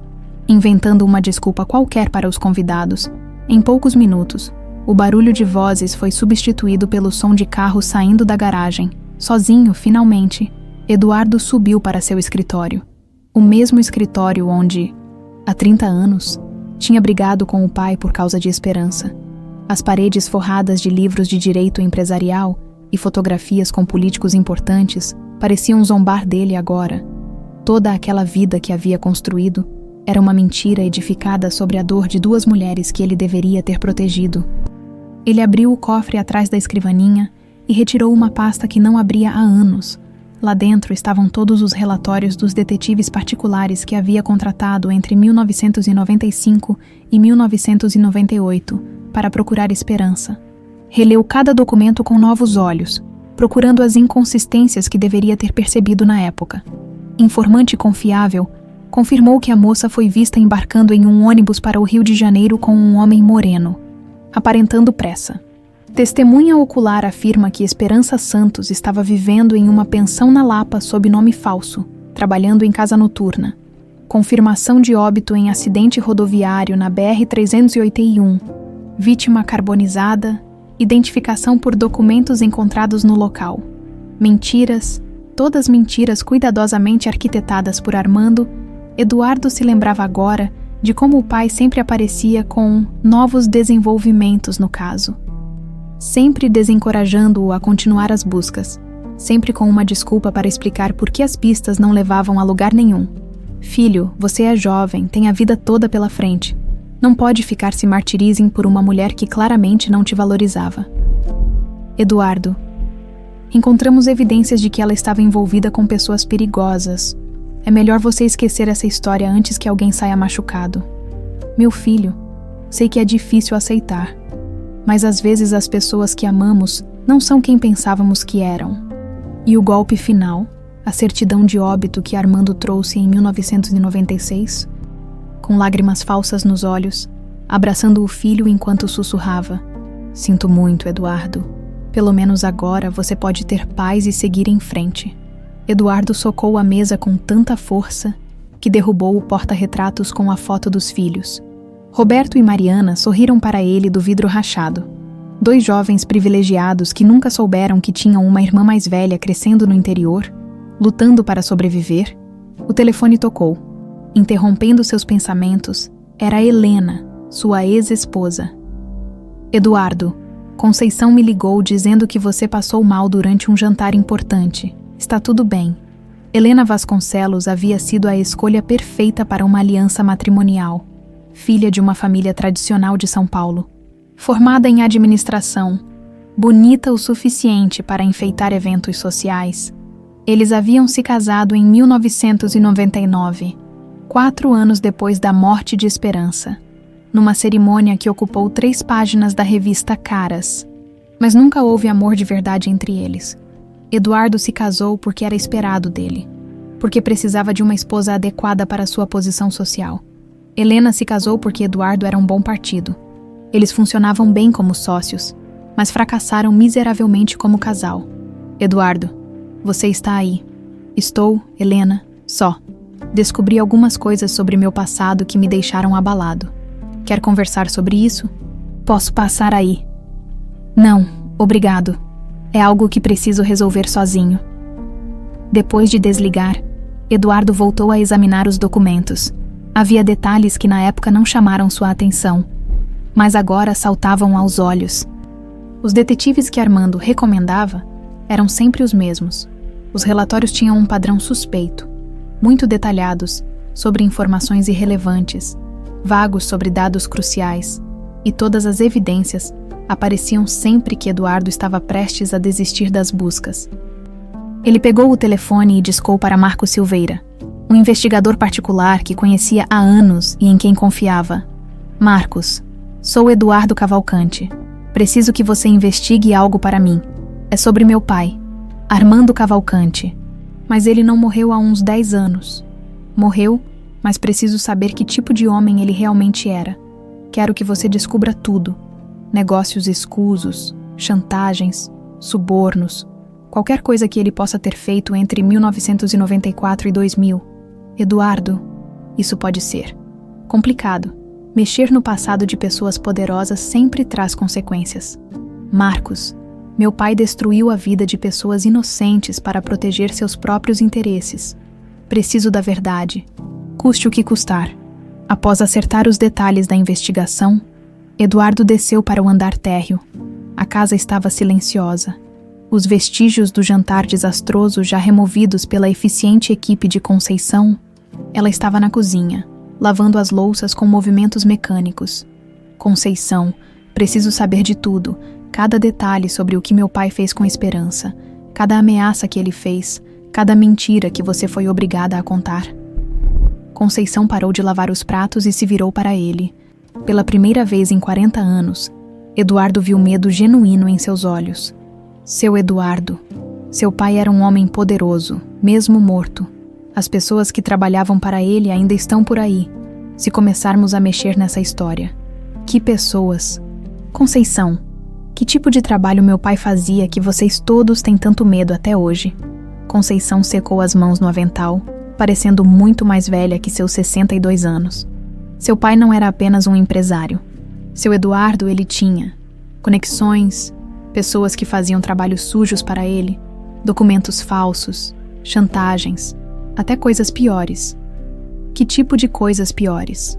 Speaker 1: inventando uma desculpa qualquer para os convidados. Em poucos minutos, o barulho de vozes foi substituído pelo som de carros saindo da garagem. Sozinho, finalmente, Eduardo subiu para seu escritório. O mesmo escritório onde, há 30 anos, tinha brigado com o pai por causa de Esperança. As paredes forradas de livros de direito empresarial e fotografias com políticos importantes pareciam zombar dele agora. Toda aquela vida que havia construído era uma mentira edificada sobre a dor de duas mulheres que ele deveria ter protegido. Ele abriu o cofre atrás da escrivaninha e retirou uma pasta que não abria há anos. Lá dentro estavam todos os relatórios dos detetives particulares que havia contratado entre 1995 e 1998 para procurar Esperança. Releu cada documento com novos olhos, procurando as inconsistências que deveria ter percebido na época. Informante confiável, confirmou que a moça foi vista embarcando em um ônibus para o Rio de Janeiro com um homem moreno, aparentando pressa. Testemunha ocular afirma que Esperança Santos estava vivendo em uma pensão na Lapa sob nome falso, trabalhando em casa noturna. Confirmação de óbito em acidente rodoviário na BR-381. Vítima carbonizada. Identificação por documentos encontrados no local. Mentiras, todas mentiras cuidadosamente arquitetadas por Armando. Eduardo se lembrava agora de como o pai sempre aparecia com novos desenvolvimentos no caso. Sempre desencorajando-o a continuar as buscas, sempre com uma desculpa para explicar por que as pistas não levavam a lugar nenhum. Filho, você é jovem, tem a vida toda pela frente. Não pode ficar se martirizem por uma mulher que claramente não te valorizava. Eduardo, encontramos evidências de que ela estava envolvida com pessoas perigosas. É melhor você esquecer essa história antes que alguém saia machucado. Meu filho, sei que é difícil aceitar, mas às vezes as pessoas que amamos não são quem pensávamos que eram. E o golpe final, a certidão de óbito que Armando trouxe em 1996, com lágrimas falsas nos olhos, abraçando o filho enquanto sussurrava: "Sinto muito, Eduardo. Pelo menos agora você pode ter paz e seguir em frente." Eduardo socou a mesa com tanta força que derrubou o porta-retratos com a foto dos filhos. Roberto e Mariana sorriram para ele do vidro rachado. 2 jovens privilegiados que nunca souberam que tinham uma irmã mais velha crescendo no interior, lutando para sobreviver. O telefone tocou. Interrompendo seus pensamentos, era Helena, sua ex-esposa. "Eduardo, Conceição me ligou dizendo que você passou mal durante um jantar importante. Está tudo bem." Helena Vasconcelos havia sido a escolha perfeita para uma aliança matrimonial. Filha de uma família tradicional de São Paulo, formada em administração, bonita o suficiente para enfeitar eventos sociais. Eles haviam se casado em 1999, 4 anos depois da morte de Esperança, numa cerimônia que ocupou 3 páginas da revista Caras. Mas nunca houve amor de verdade entre eles. Eduardo se casou porque era esperado dele, porque precisava de uma esposa adequada para sua posição social. Helena se casou porque Eduardo era um bom partido. Eles funcionavam bem como sócios, mas fracassaram miseravelmente como casal. "Eduardo, você está aí." "Estou, Helena, só. Descobri algumas coisas sobre meu passado que me deixaram abalado. Quer conversar sobre isso? Posso passar aí." "Não, obrigado. É algo que preciso resolver sozinho." Depois de desligar, Eduardo voltou a examinar os documentos. Havia detalhes que na época não chamaram sua atenção, mas agora saltavam aos olhos. Os detetives que Armando recomendava eram sempre os mesmos. Os relatórios tinham um padrão suspeito, muito detalhados sobre informações irrelevantes, vagos sobre dados cruciais, e todas as evidências apareciam sempre que Eduardo estava prestes a desistir das buscas. Ele pegou o telefone e discou para Marcos Silveira, um investigador particular que conhecia há anos e em quem confiava. "Marcos, sou Eduardo Cavalcante. Preciso que você investigue algo para mim. É sobre meu pai, Armando Cavalcante. Mas ele não morreu há uns 10 anos. Morreu, mas preciso saber que tipo de homem ele realmente era. Quero que você descubra tudo. Negócios escusos, chantagens, subornos, qualquer coisa que ele possa ter feito entre 1994 e 2000. Eduardo, isso pode ser complicado. Mexer no passado de pessoas poderosas sempre traz consequências. Marcos, meu pai destruiu a vida de pessoas inocentes para proteger seus próprios interesses. Preciso da verdade, custe o que custar." Após acertar os detalhes da investigação, Eduardo desceu para o andar térreo. A casa estava silenciosa. Os vestígios do jantar desastroso já removidos pela eficiente equipe de Conceição, ela estava na cozinha, lavando as louças com movimentos mecânicos. "Conceição, preciso saber de tudo, cada detalhe sobre o que meu pai fez com Esperança, cada ameaça que ele fez, cada mentira que você foi obrigada a contar." Conceição parou de lavar os pratos e se virou para ele. Pela primeira vez em 40 anos, Eduardo viu medo genuíno em seus olhos. "Seu Eduardo, seu pai era um homem poderoso, mesmo morto. As pessoas que trabalhavam para ele ainda estão por aí, se começarmos a mexer nessa história." "Que pessoas? Conceição, que tipo de trabalho meu pai fazia que vocês todos têm tanto medo até hoje?" Conceição secou as mãos no avental, parecendo muito mais velha que seus 62 anos. Seu pai não era apenas um empresário. Seu Eduardo, ele tinha conexões, pessoas que faziam trabalhos sujos para ele, documentos falsos, chantagens, até coisas piores. Que tipo de coisas piores?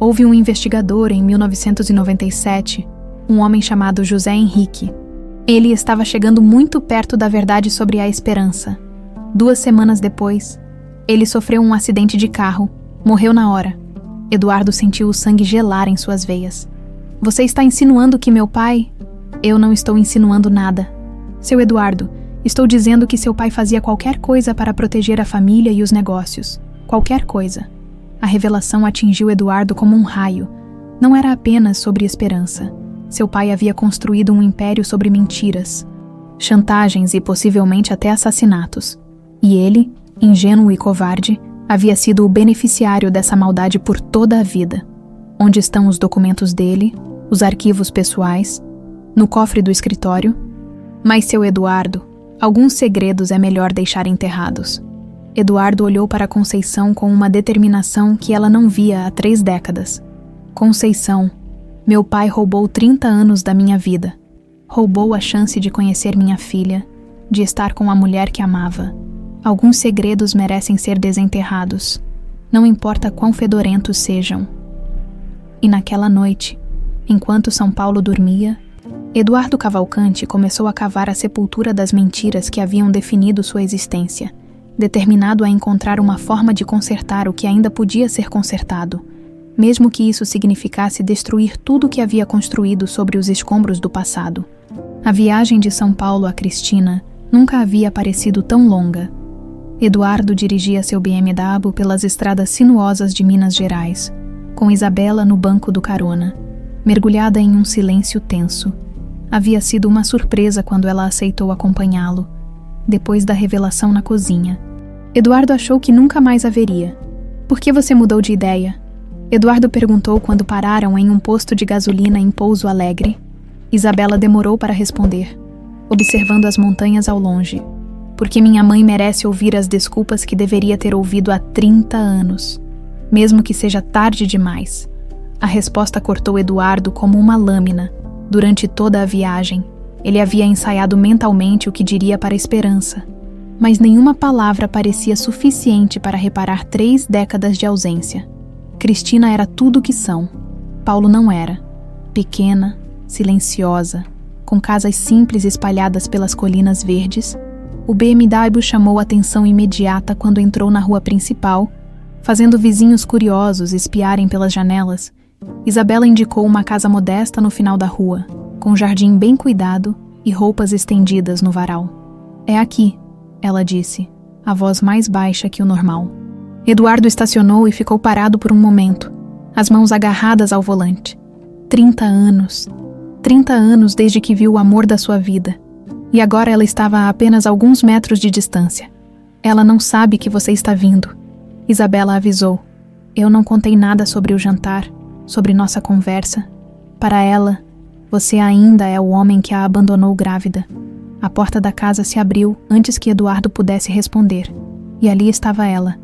Speaker 1: Houve um investigador em 1997, um homem chamado José Henrique. Ele estava chegando muito perto da verdade sobre a Esperança. 2 semanas depois, ele sofreu um acidente de carro, morreu na hora. Eduardo sentiu o sangue gelar em suas veias. "Você está insinuando que meu pai..." "Eu não estou insinuando nada. Seu Eduardo, Estou dizendo que seu pai fazia qualquer coisa para proteger a família e os negócios. Qualquer coisa. A revelação atingiu Eduardo como um raio. Não era apenas sobre esperança. Seu pai havia construído um império sobre mentiras, chantagens e possivelmente até assassinatos. E ele, ingênuo e covarde, havia sido o beneficiário dessa maldade por toda a vida. Onde estão os documentos dele, os arquivos pessoais, no cofre do escritório? Mas seu Eduardo, alguns segredos é melhor deixar enterrados. Eduardo olhou para Conceição com uma determinação que ela não via há 3 décadas. Conceição, meu pai roubou 30 anos da minha vida. Roubou a chance de conhecer minha filha, de estar com a mulher que amava. Alguns segredos merecem ser desenterrados, não importa quão fedorentos sejam. E naquela noite, enquanto São Paulo dormia, Eduardo Cavalcante começou a cavar a sepultura das mentiras que haviam definido sua existência, determinado a encontrar uma forma de consertar o que ainda podia ser consertado, mesmo que isso significasse destruir tudo o que havia construído sobre os escombros do passado. A viagem de São Paulo a Cristina nunca havia parecido tão longa. Eduardo dirigia seu BMW pelas estradas sinuosas de Minas Gerais, com Isabela no banco do carona, mergulhada em um silêncio tenso. Havia sido uma surpresa quando ela aceitou acompanhá-lo, depois da revelação na cozinha. Eduardo achou que nunca mais haveria. Por que você mudou de ideia? Eduardo perguntou quando pararam em um posto de gasolina em Pouso Alegre. Isabela demorou para responder, observando as montanhas ao longe. Porque minha mãe merece ouvir as desculpas que deveria ter ouvido há 30 anos, mesmo que seja tarde demais. A resposta cortou Eduardo como uma lâmina. Durante toda a viagem, ele havia ensaiado mentalmente o que diria para a Esperança, mas nenhuma palavra parecia suficiente para reparar 3 décadas de ausência. Cristina era tudo o que são. Paulo não era. Pequena, silenciosa, com casas simples espalhadas pelas colinas verdes, o BMW chamou a atenção imediata quando entrou na rua principal, fazendo vizinhos curiosos espiarem pelas janelas. Isabela indicou uma casa modesta no final da rua, com jardim bem cuidado e roupas estendidas no varal. É aqui, ela disse, a voz mais baixa que o normal. Eduardo estacionou e ficou parado por um momento, as mãos agarradas ao volante. 30 anos. 30 anos desde que viu o amor da sua vida. E agora ela estava a apenas alguns metros de distância. Ela não sabe que você está vindo. Isabela avisou. Eu não contei nada sobre o jantar, sobre nossa conversa. Para ela, você ainda é o homem que a abandonou grávida. A porta da casa se abriu antes que Eduardo pudesse responder. E ali estava ela.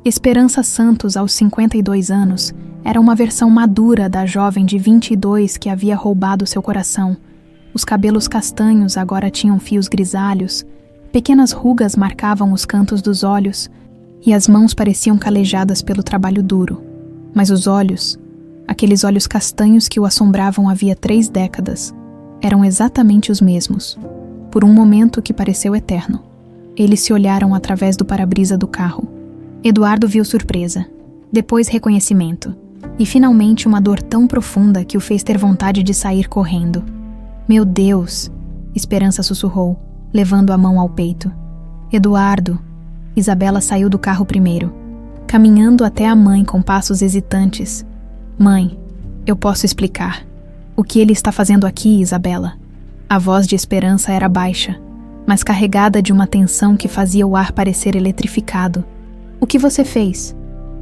Speaker 1: Esperança Santos, aos 52 anos, era uma versão madura da jovem de 22 que havia roubado seu coração. Os cabelos castanhos agora tinham fios grisalhos, pequenas rugas marcavam os cantos dos olhos, e as mãos pareciam calejadas pelo trabalho duro. Mas os olhos, aqueles olhos castanhos que o assombravam havia 3 décadas, eram exatamente os mesmos, por um momento que pareceu eterno. Eles se olharam através do para-brisa do carro. Eduardo viu surpresa, depois reconhecimento, e finalmente uma dor tão profunda que o fez ter vontade de sair correndo. Meu Deus! Esperança sussurrou, levando a mão ao peito. Eduardo! Isabela saiu do carro primeiro, caminhando até a mãe com passos hesitantes. Mãe, eu posso explicar. O que ele está fazendo aqui, Isabela? A voz de Esperança era baixa, mas carregada de uma tensão que fazia o ar parecer eletrificado. O que você fez?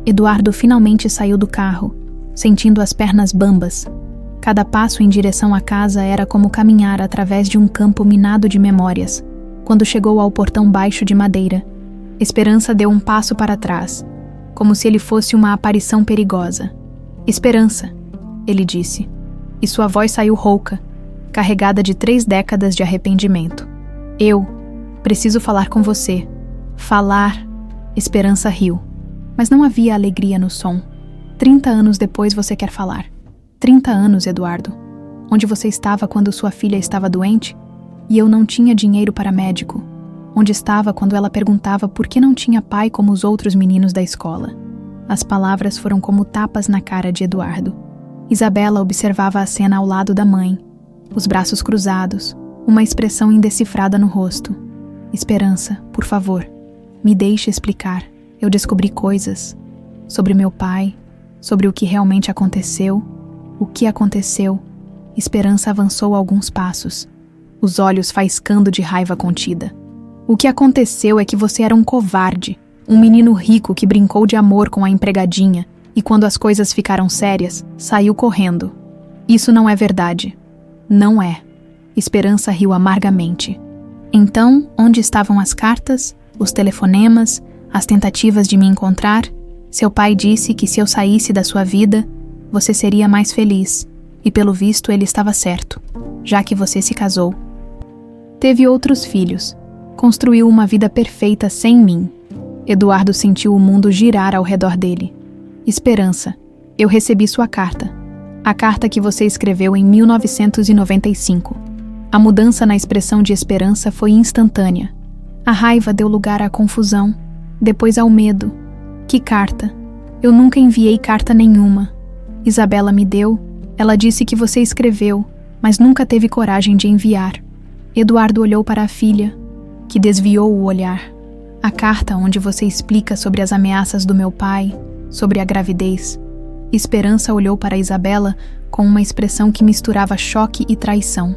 Speaker 1: Eduardo finalmente saiu do carro, sentindo as pernas bambas. Cada passo em direção à casa era como caminhar através de um campo minado de memórias. Quando chegou ao portão baixo de madeira, Esperança deu um passo para trás, como se ele fosse uma aparição perigosa. Esperança, ele disse, e sua voz saiu rouca, carregada de 3 décadas de arrependimento. Eu preciso falar com você. Falar. Esperança riu, mas não havia alegria no som. 30 anos depois você quer falar. 30 anos, Eduardo. Onde você estava quando sua filha estava doente? E eu não tinha dinheiro para médico. Onde estava quando ela perguntava por que não tinha pai como os outros meninos da escola? As palavras foram como tapas na cara de Eduardo. Isabela observava a cena ao lado da mãe, os braços cruzados, uma expressão indecifrada no rosto. Esperança, por favor, me deixe explicar. Eu descobri coisas sobre meu pai, sobre o que realmente aconteceu. O que aconteceu? Esperança avançou alguns passos, os olhos faiscando de raiva contida. O que aconteceu é que você era um covarde, um menino rico que brincou de amor com a empregadinha e quando as coisas ficaram sérias, saiu correndo. Isso não é verdade. Não é. Esperança riu amargamente. Então, onde estavam as cartas, os telefonemas, as tentativas de me encontrar? Seu pai disse que se eu saísse da sua vida, você seria mais feliz. E pelo visto ele estava certo, já que você se casou. Teve outros filhos. Construiu uma vida perfeita sem mim. Eduardo sentiu o mundo girar ao redor dele. Esperança, eu recebi sua carta. A carta que você escreveu em 1995. A mudança na expressão de Esperança foi instantânea. A raiva deu lugar à confusão, depois ao medo. Que carta? Eu nunca enviei carta nenhuma. Isabela me deu, ela disse que você escreveu, mas nunca teve coragem de enviar. Eduardo olhou para a filha, que desviou o olhar. A carta onde você explica sobre as ameaças do meu pai, sobre a gravidez. Esperança olhou para Isabela com uma expressão que misturava choque e traição.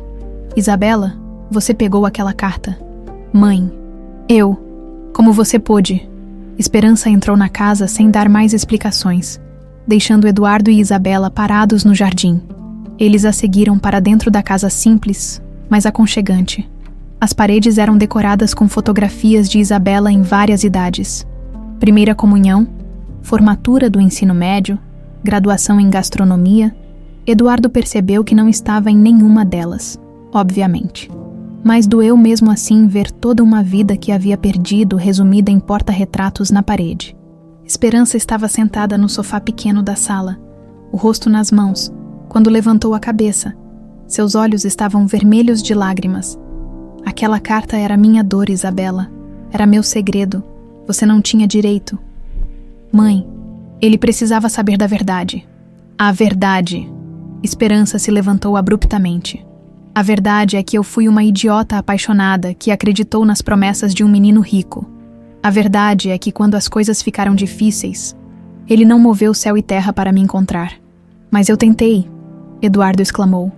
Speaker 1: Isabela, você pegou aquela carta. Mãe, como você pôde? Esperança entrou na casa sem dar mais explicações, deixando Eduardo e Isabela parados no jardim. Eles a seguiram para dentro da casa simples, mas aconchegante. As paredes eram decoradas com fotografias de Isabela em várias idades. Primeira comunhão, formatura do ensino médio, graduação em gastronomia. Eduardo percebeu que não estava em nenhuma delas, obviamente. Mas doeu mesmo assim ver toda uma vida que havia perdido resumida em porta-retratos na parede. Esperança estava sentada no sofá pequeno da sala, o rosto nas mãos, quando levantou a cabeça. Seus olhos estavam vermelhos de lágrimas. Aquela carta era minha dor, Isabela. Era meu segredo. Você não tinha direito. Mãe, ele precisava saber da verdade. A verdade. Esperança se levantou abruptamente. A verdade é que eu fui uma idiota apaixonada que acreditou nas promessas de um menino rico. A verdade é que quando as coisas ficaram difíceis, ele não moveu céu e terra para me encontrar. Mas eu tentei, Eduardo exclamou.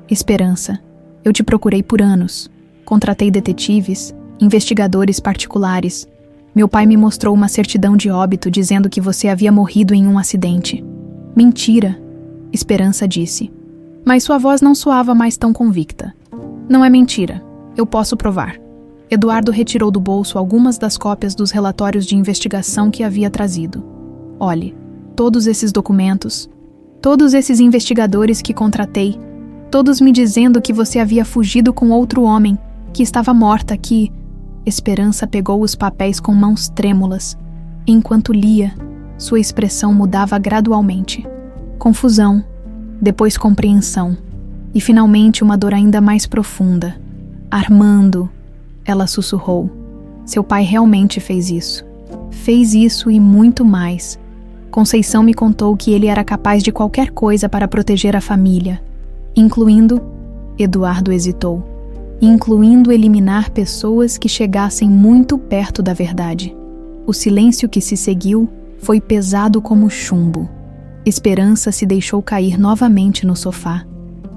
Speaker 1: Esperança, eu te procurei por anos. Contratei detetives, investigadores particulares. Meu pai me mostrou uma certidão de óbito dizendo que você havia morrido em um acidente. Mentira, Esperança disse. Mas sua voz não soava mais tão convicta. Não é mentira. Eu posso provar. Eduardo retirou do bolso algumas das cópias dos relatórios de investigação que havia trazido. Olhe, todos esses documentos, todos esses investigadores que contratei, todos me dizendo que você havia fugido com outro homem, que estava morta, que... Esperança pegou os papéis com mãos trêmulas. Enquanto lia, sua expressão mudava gradualmente. Confusão, depois compreensão, e finalmente uma dor ainda mais profunda. Armando, ela sussurrou. Seu pai realmente fez isso. Fez isso e muito mais. Conceição me contou que ele era capaz de qualquer coisa para proteger a família, incluindo... Eduardo hesitou. Incluindo eliminar pessoas que chegassem muito perto da verdade. O silêncio que se seguiu foi pesado como chumbo. Esperança se deixou cair novamente no sofá,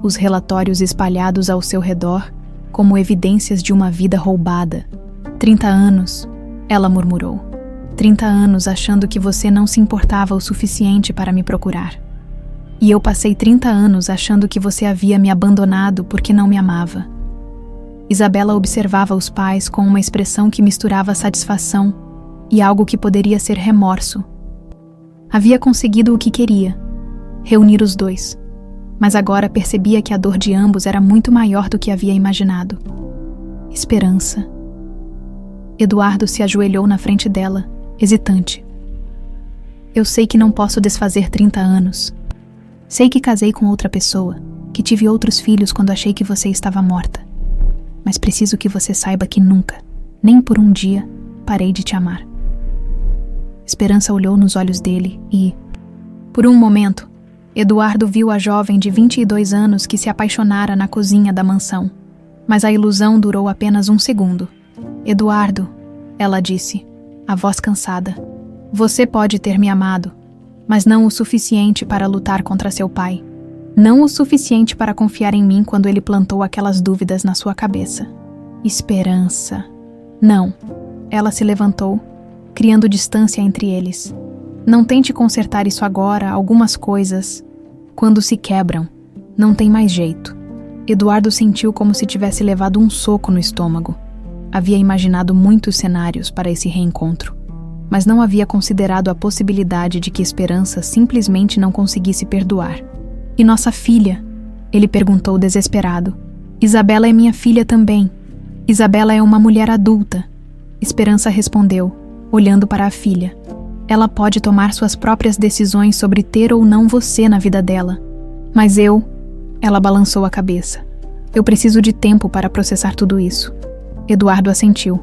Speaker 1: os relatórios espalhados ao seu redor como evidências de uma vida roubada. 30 anos, ela murmurou. 30 anos achando que você não se importava o suficiente para me procurar. E eu passei 30 anos achando que você havia me abandonado porque não me amava. Isabela observava os pais com uma expressão que misturava satisfação e algo que poderia ser remorso. Havia conseguido o que queria, reunir os dois, mas agora percebia que a dor de ambos era muito maior do que havia imaginado. Esperança. Eduardo se ajoelhou na frente dela, hesitante. Eu sei que não posso desfazer 30 anos. Sei que casei com outra pessoa, que tive outros filhos quando achei que você estava morta. Mas preciso que você saiba que nunca, nem por um dia, parei de te amar. Esperança olhou nos olhos dele e, por um momento, Eduardo viu a jovem de 22 anos que se apaixonara na cozinha da mansão. Mas a ilusão durou apenas um segundo. Eduardo, ela disse, a voz cansada, você pode ter me amado, mas não o suficiente para lutar contra seu pai. Não o suficiente para confiar em mim quando ele plantou aquelas dúvidas na sua cabeça. Esperança. Não. Ela se levantou, criando distância entre eles. Não tente consertar isso agora, algumas coisas, quando se quebram, não tem mais jeito. Eduardo sentiu como se tivesse levado um soco no estômago. Havia imaginado muitos cenários para esse reencontro, mas não havia considerado a possibilidade de que Esperança simplesmente não conseguisse perdoar. E nossa filha? Ele perguntou desesperado. Isabela é minha filha também. Isabela é uma mulher adulta. Esperança respondeu, olhando para a filha. Ela pode tomar suas próprias decisões sobre ter ou não você na vida dela. Mas eu... Ela balançou a cabeça. Eu preciso de tempo para processar tudo isso. Eduardo assentiu,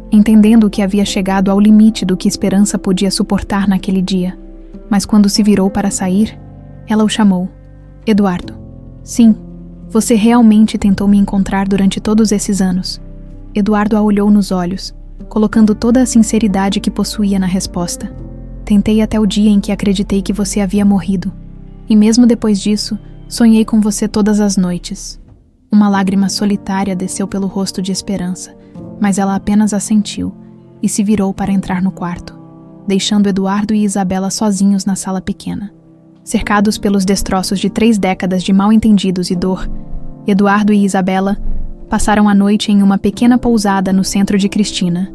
Speaker 1: entendendo que havia chegado ao limite do que Esperança podia suportar naquele dia. Mas quando se virou para sair, ela o chamou. Eduardo, sim, você realmente tentou me encontrar durante todos esses anos. Eduardo a olhou nos olhos, colocando toda a sinceridade que possuía na resposta. Tentei até o dia em que acreditei que você havia morrido. E mesmo depois disso, sonhei com você todas as noites. Uma lágrima solitária desceu pelo rosto de Esperança, mas ela apenas assentiu e se virou para entrar no quarto, deixando Eduardo e Isabela sozinhos na sala pequena. Cercados pelos destroços de 3 décadas de mal-entendidos e dor, Eduardo e Isabela passaram a noite em uma pequena pousada no centro de Cristina.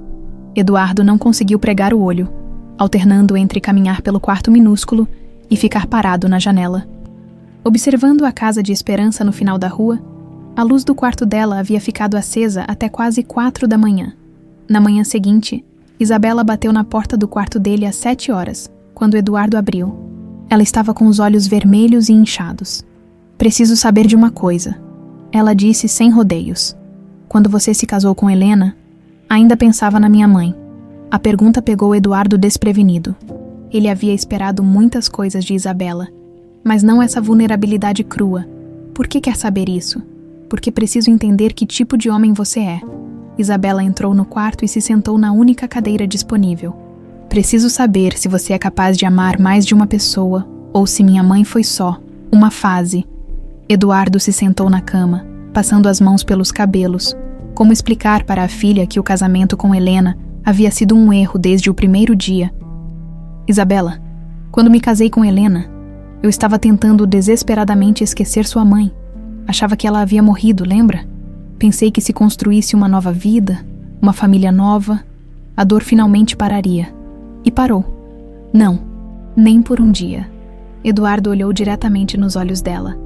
Speaker 1: Eduardo não conseguiu pregar o olho, alternando entre caminhar pelo quarto minúsculo e ficar parado na janela. Observando a casa de Esperança no final da rua, a luz do quarto dela havia ficado acesa até quase 4 da manhã. Na manhã seguinte, Isabela bateu na porta do quarto dele às 7 horas, quando Eduardo abriu. Ela estava com os olhos vermelhos e inchados. Preciso saber de uma coisa, ela disse sem rodeios. Quando você se casou com Helena, ainda pensava na minha mãe. A pergunta pegou Eduardo desprevenido. Ele havia esperado muitas coisas de Isabela, mas não essa vulnerabilidade crua. Por que quer saber isso? Porque preciso entender que tipo de homem você é. Isabela entrou no quarto e se sentou na única cadeira disponível. Preciso saber se você é capaz de amar mais de uma pessoa, ou se minha mãe foi só uma fase. Eduardo se sentou na cama, passando as mãos pelos cabelos. Como explicar para a filha que o casamento com Helena havia sido um erro desde o primeiro dia? Isabela, quando me casei com Helena, eu estava tentando desesperadamente esquecer sua mãe. Achava que ela havia morrido, lembra? Pensei que se construísse uma nova vida, uma família nova, a dor finalmente pararia. E parou. Não, nem por um dia. Eduardo olhou diretamente nos olhos dela.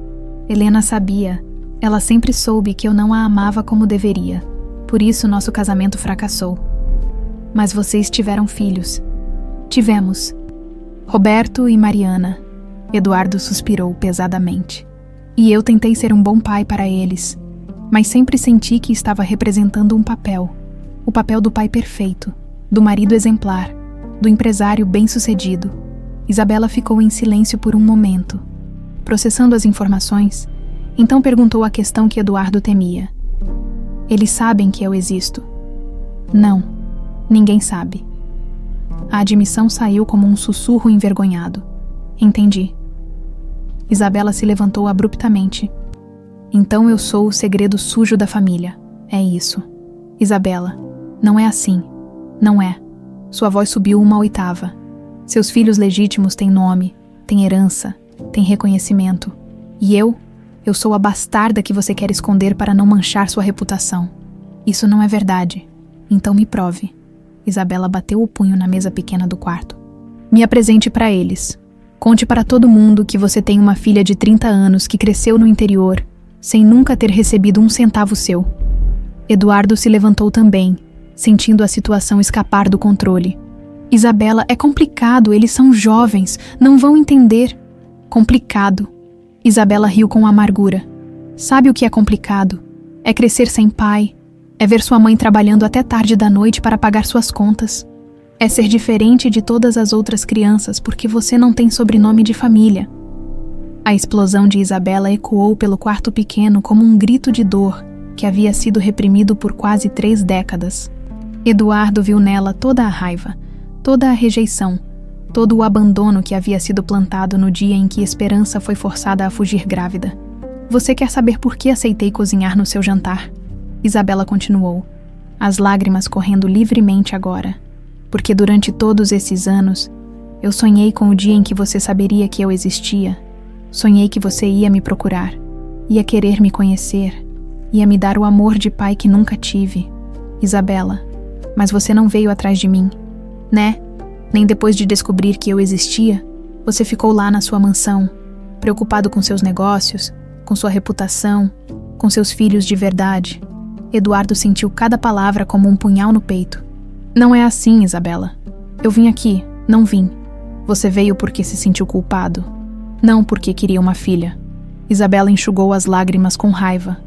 Speaker 1: Helena sabia, ela sempre soube que eu não a amava como deveria. Por isso nosso casamento fracassou. Mas vocês tiveram filhos. Tivemos. Roberto e Mariana. Eduardo suspirou pesadamente. E eu tentei ser um bom pai para eles, mas sempre senti que estava representando um papel. O papel do pai perfeito, do marido exemplar, do empresário bem-sucedido. Isabela ficou em silêncio por um momento, processando as informações, então perguntou a questão que Eduardo temia. Eles sabem que eu existo? Não, ninguém sabe. A admissão saiu como um sussurro envergonhado. Entendi. Isabela se levantou abruptamente. Então eu sou o segredo sujo da família. É isso. Isabela, não é assim. Não é. Sua voz subiu uma oitava. Seus filhos legítimos têm nome, têm herança, têm reconhecimento. E eu sou a bastarda que você quer esconder para não manchar sua reputação. Isso não é verdade. Então me prove. Isabela bateu o punho na mesa pequena do quarto. Me apresente para eles. Conte para todo mundo que você tem uma filha de 30 anos que cresceu no interior, sem nunca ter recebido um centavo seu. Eduardo se levantou também, sentindo a situação escapar do controle. Isabela, é complicado, eles são jovens, não vão entender. Complicado. Isabela riu com amargura. Sabe o que é complicado? É crescer sem pai, é ver sua mãe trabalhando até tarde da noite para pagar suas contas. É ser diferente de todas as outras crianças porque você não tem sobrenome de família. A explosão de Isabela ecoou pelo quarto pequeno como um grito de dor que havia sido reprimido por quase 3 décadas. Eduardo viu nela toda a raiva, toda a rejeição, todo o abandono que havia sido plantado no dia em que Esperança foi forçada a fugir grávida. Você quer saber por que aceitei cozinhar no seu jantar? Isabela continuou, as lágrimas correndo livremente agora. Porque durante todos esses anos, eu sonhei com o dia em que você saberia que eu existia. Sonhei que você ia me procurar, ia querer me conhecer, ia me dar o amor de pai que nunca tive. Isabela, mas você não veio atrás de mim, né? Nem depois de descobrir que eu existia, você ficou lá na sua mansão, preocupado com seus negócios, com sua reputação, com seus filhos de verdade. Eduardo sentiu cada palavra como um punhal no peito. Não é assim, Isabela. Eu vim aqui, não vim. Você veio porque se sentiu culpado, não porque queria uma filha. Isabela enxugou as lágrimas com raiva.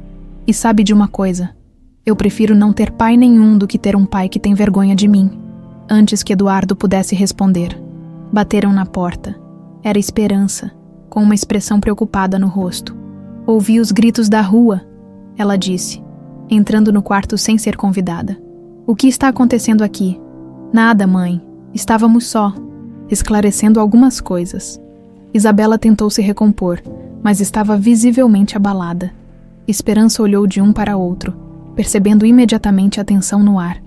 Speaker 1: E sabe de uma coisa? Eu prefiro não ter pai nenhum do que ter um pai que tem vergonha de mim. Antes que Eduardo pudesse responder, bateram na porta. Era Esperança, com uma expressão preocupada no rosto. Ouvi os gritos da rua, ela disse, entrando no quarto sem ser convidada. O que está acontecendo aqui? Nada, mãe. Estávamos só, esclarecendo algumas coisas. Isabela tentou se recompor, mas estava visivelmente abalada. Esperança olhou de um para outro, percebendo imediatamente a tensão no ar.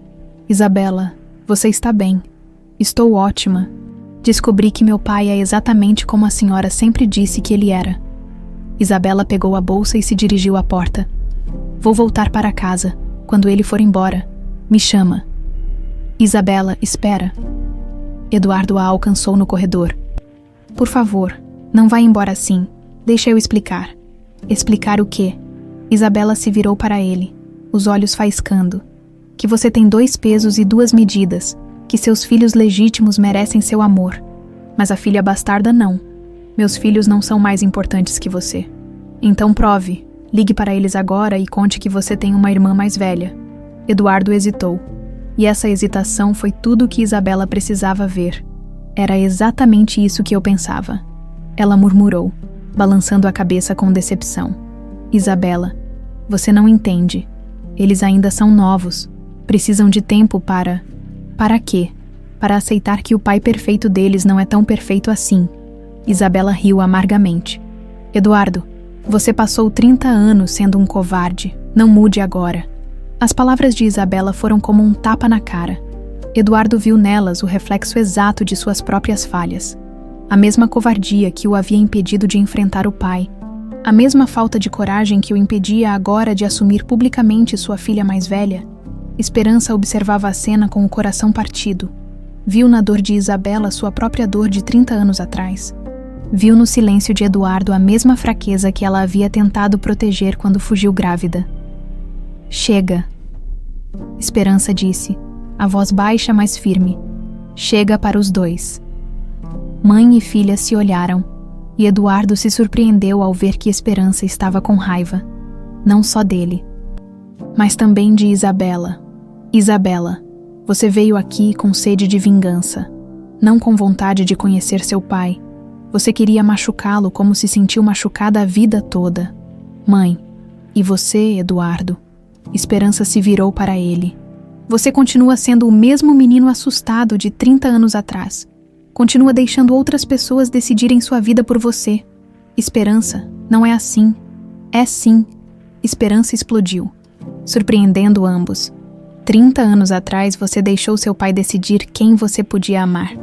Speaker 1: Isabela, você está bem. Estou ótima. Descobri que meu pai é exatamente como a senhora sempre disse que ele era. Isabela pegou a bolsa e se dirigiu à porta. Vou voltar para casa. Quando ele for embora, me chama. Isabela, espera. Eduardo a alcançou no corredor. Por favor, não vá embora assim. Deixa eu explicar. Explicar o quê? Isabela se virou para ele, os olhos faiscando. Que você tem 2 pesos e 2 medidas, que seus filhos legítimos merecem seu amor. Mas a filha bastarda não. Meus filhos não são mais importantes que você. Então prove, ligue para eles agora e conte que você tem uma irmã mais velha. Eduardo hesitou. E essa hesitação foi tudo o que Isabela precisava ver. Era exatamente isso que eu pensava. Ela murmurou, balançando a cabeça com decepção. Isabela, você não entende. Eles ainda são novos. Precisam de tempo para... Para quê? Para aceitar que o pai perfeito deles não é tão perfeito assim. Isabela riu amargamente. Eduardo, você passou 30 anos sendo um covarde. Não mude agora. As palavras de Isabela foram como um tapa na cara. Eduardo viu nelas o reflexo exato de suas próprias falhas. A mesma covardia que o havia impedido de enfrentar o pai. A mesma falta de coragem que o impedia agora de assumir publicamente sua filha mais velha. Esperança observava a cena com o coração partido. Viu na dor de Isabela sua própria dor de 30 anos atrás. Viu no silêncio de Eduardo a mesma fraqueza que ela havia tentado proteger quando fugiu grávida. Chega. Esperança disse, a voz baixa mas firme. Chega para os dois. Mãe e filha se olharam, e Eduardo se surpreendeu ao ver que Esperança estava com raiva. Não só dele, mas também de Isabela. Isabela, você veio aqui com sede de vingança, não com vontade de conhecer seu pai. Você queria machucá-lo como se sentiu machucada a vida toda. Mãe, e você, Eduardo? Esperança se virou para ele. Você continua sendo o mesmo menino assustado de 30 anos atrás. Continua deixando outras pessoas decidirem sua vida por você. Esperança, não é assim. É sim. Esperança explodiu, surpreendendo ambos. 30 anos atrás você deixou seu pai decidir quem você podia amar.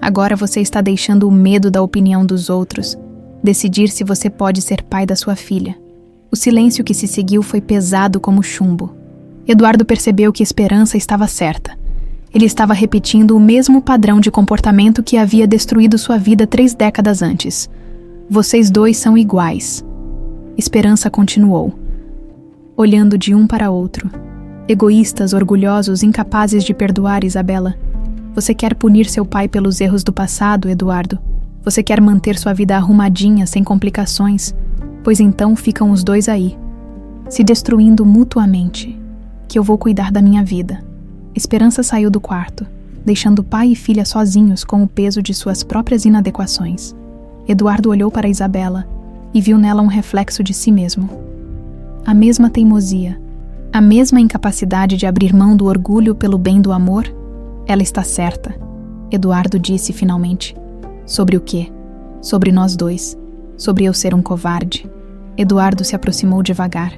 Speaker 1: Agora você está deixando o medo da opinião dos outros decidir se você pode ser pai da sua filha. O silêncio que se seguiu foi pesado como chumbo. Eduardo percebeu que Esperança estava certa. Ele estava repetindo o mesmo padrão de comportamento que havia destruído sua vida 3 décadas antes. Vocês dois são iguais. Esperança continuou, olhando de um para outro. Egoístas, orgulhosos, incapazes de perdoar Isabela. Você quer punir seu pai pelos erros do passado, Eduardo? Você quer manter sua vida arrumadinha, sem complicações? Pois então ficam os dois aí, se destruindo mutuamente. Que eu vou cuidar da minha vida. Esperança saiu do quarto, deixando pai e filha sozinhos com o peso de suas próprias inadequações. Eduardo olhou para Isabela e viu nela um reflexo de si mesmo. A mesma teimosia, A mesma incapacidade de abrir mão do orgulho pelo bem do amor? Ela está certa, Eduardo disse finalmente. Sobre o quê? Sobre nós dois. Sobre eu ser um covarde. Eduardo se aproximou devagar,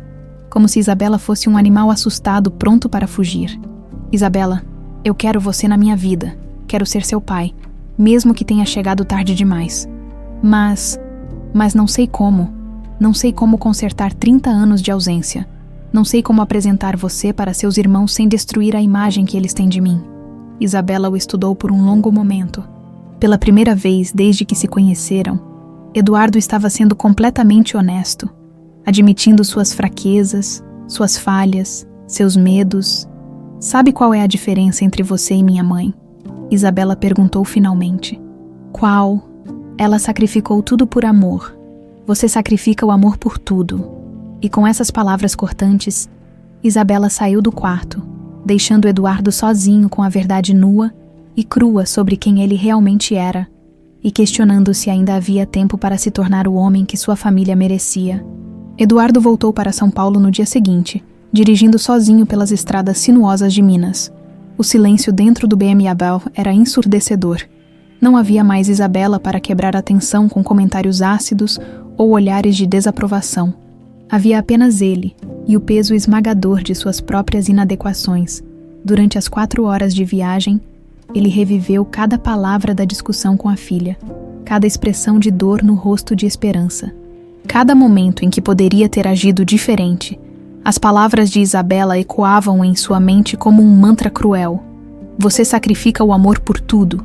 Speaker 1: como se Isabela fosse um animal assustado pronto para fugir. Isabela, eu quero você na minha vida. Quero ser seu pai, mesmo que tenha chegado tarde demais. Mas não sei como. Não sei como consertar 30 anos de ausência. Não sei como apresentar você para seus irmãos sem destruir a imagem que eles têm de mim. Isabela o estudou por um longo momento. Pela primeira vez desde que se conheceram, Eduardo estava sendo completamente honesto, admitindo suas fraquezas, suas falhas, seus medos. Sabe qual é a diferença entre você e minha mãe? Isabela perguntou finalmente. Qual? Ela sacrificou tudo por amor. Você sacrifica o amor por tudo. E com essas palavras cortantes, Isabela saiu do quarto, deixando Eduardo sozinho com a verdade nua e crua sobre quem ele realmente era, e questionando se ainda havia tempo para se tornar o homem que sua família merecia. Eduardo voltou para São Paulo no dia seguinte, dirigindo sozinho pelas estradas sinuosas de Minas. O silêncio dentro do BMW era ensurdecedor. Não havia mais Isabela para quebrar a tensão com comentários ácidos ou olhares de desaprovação. Havia apenas ele e o peso esmagador de suas próprias inadequações. Durante as 4 horas de viagem, ele reviveu cada palavra da discussão com a filha, cada expressão de dor no rosto de esperança. Cada momento em que poderia ter agido diferente, as palavras de Isabela ecoavam em sua mente como um mantra cruel. Você sacrifica o amor por tudo.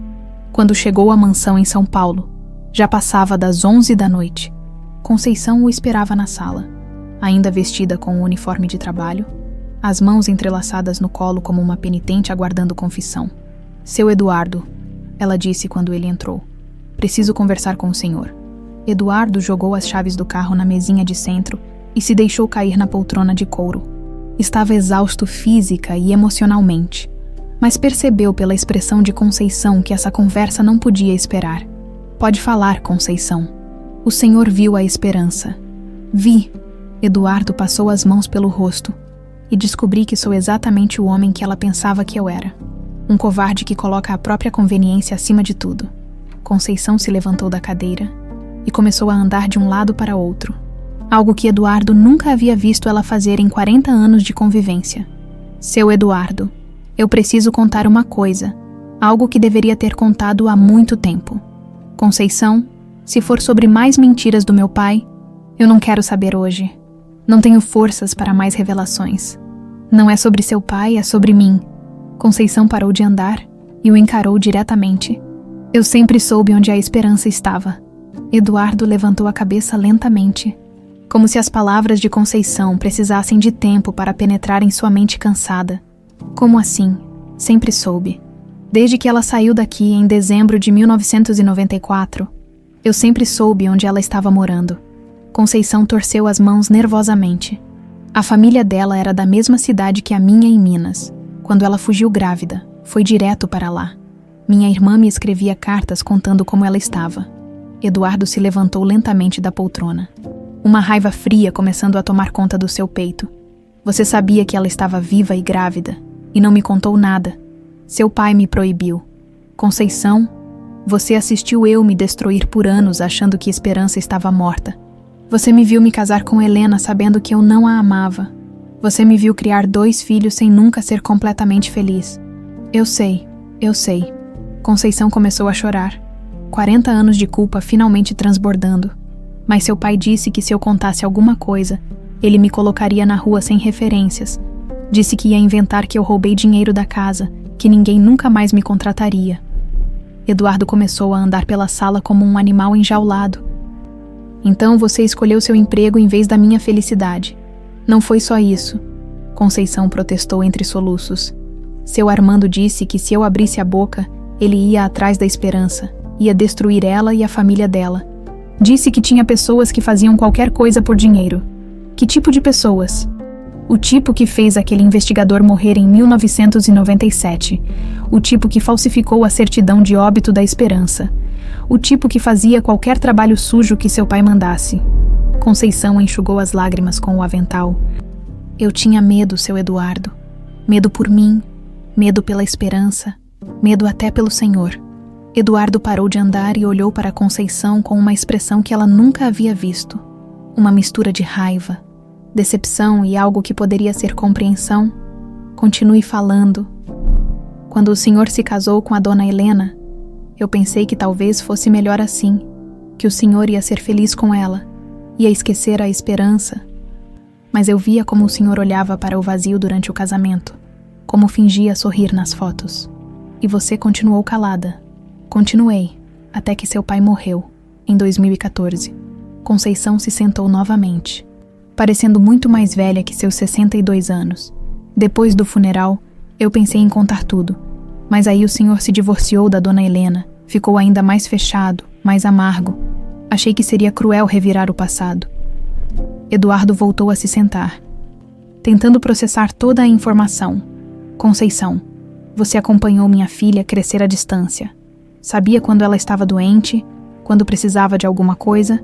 Speaker 1: Quando chegou à mansão em São Paulo, já passava das 11 da noite. Conceição o esperava na sala, ainda vestida com o uniforme de trabalho, as mãos entrelaçadas no colo como uma penitente aguardando confissão. Seu Eduardo, ela disse quando ele entrou. Preciso conversar com o senhor. Eduardo jogou as chaves do carro na mesinha de centro e se deixou cair na poltrona de couro. Estava exausto física e emocionalmente, mas percebeu pela expressão de Conceição que essa conversa não podia esperar. Pode falar, Conceição. O senhor viu a esperança. Vi. Eduardo passou as mãos pelo rosto e descobri que sou exatamente o homem que ela pensava que eu era. Um covarde que coloca a própria conveniência acima de tudo. Conceição se levantou da cadeira e começou a andar de um lado para outro. Algo que Eduardo nunca havia visto ela fazer em 40 anos de convivência. Seu Eduardo, eu preciso contar uma coisa, algo que deveria ter contado há muito tempo. Conceição, se for sobre mais mentiras do meu pai, eu não quero saber hoje. Não tenho forças para mais revelações. Não é sobre seu pai, é sobre mim. Conceição parou de andar e o encarou diretamente. Eu sempre soube onde a esperança estava. Eduardo levantou a cabeça lentamente, como se as palavras de Conceição precisassem de tempo para penetrar em sua mente cansada. Como assim? Sempre soube. Desde que ela saiu daqui em dezembro de 1994, eu sempre soube onde ela estava morando. Conceição torceu as mãos nervosamente. A família dela era da mesma cidade que a minha em Minas. Quando ela fugiu grávida, foi direto para lá. Minha irmã me escrevia cartas contando como ela estava. Eduardo se levantou lentamente da poltrona. Uma raiva fria começando a tomar conta do seu peito. Você sabia que ela estava viva e grávida, e não me contou nada. Seu pai me proibiu. Conceição, você assistiu eu me destruir por anos achando que Esperança estava morta. Você me viu me casar com Helena sabendo que eu não a amava. Você me viu criar 2 filhos sem nunca ser completamente feliz. Eu sei. Conceição começou a chorar. 40 anos de culpa finalmente transbordando. Mas seu pai disse que se eu contasse alguma coisa, ele me colocaria na rua sem referências. Disse que ia inventar que eu roubei dinheiro da casa, que ninguém nunca mais me contrataria. Eduardo começou a andar pela sala como um animal enjaulado. Então você escolheu seu emprego em vez da minha felicidade. Não foi só isso. Conceição protestou entre soluços. Seu Armando disse que se eu abrisse a boca, ele ia atrás da Esperança, ia destruir ela e a família dela. Disse que tinha pessoas que faziam qualquer coisa por dinheiro. Que tipo de pessoas? O tipo que fez aquele investigador morrer em 1997. O tipo que falsificou a certidão de óbito da Esperança. O tipo que fazia qualquer trabalho sujo que seu pai mandasse. Conceição enxugou as lágrimas com o avental. Eu tinha medo, seu Eduardo. Medo por mim, medo pela esperança, medo até pelo Senhor. Eduardo parou de andar e olhou para Conceição com uma expressão que ela nunca havia visto. Uma mistura de raiva, decepção e algo que poderia ser compreensão. Continue falando. Quando o senhor se casou com a dona Helena, eu pensei que talvez fosse melhor assim, que o senhor ia ser feliz com ela, ia esquecer a esperança. Mas eu via como o senhor olhava para o vazio durante o casamento, como fingia sorrir nas fotos. E você continuou calada. Continuei, até que seu pai morreu, em 2014. Conceição se sentou novamente, parecendo muito mais velha que seus 62 anos. Depois do funeral, eu pensei em contar tudo, mas aí o senhor se divorciou da dona Helena, ficou ainda mais fechado, mais amargo. Achei que seria cruel revirar o passado. Eduardo voltou a se sentar, tentando processar toda a informação. Conceição, você acompanhou minha filha crescer à distância. Sabia quando ela estava doente, quando precisava de alguma coisa,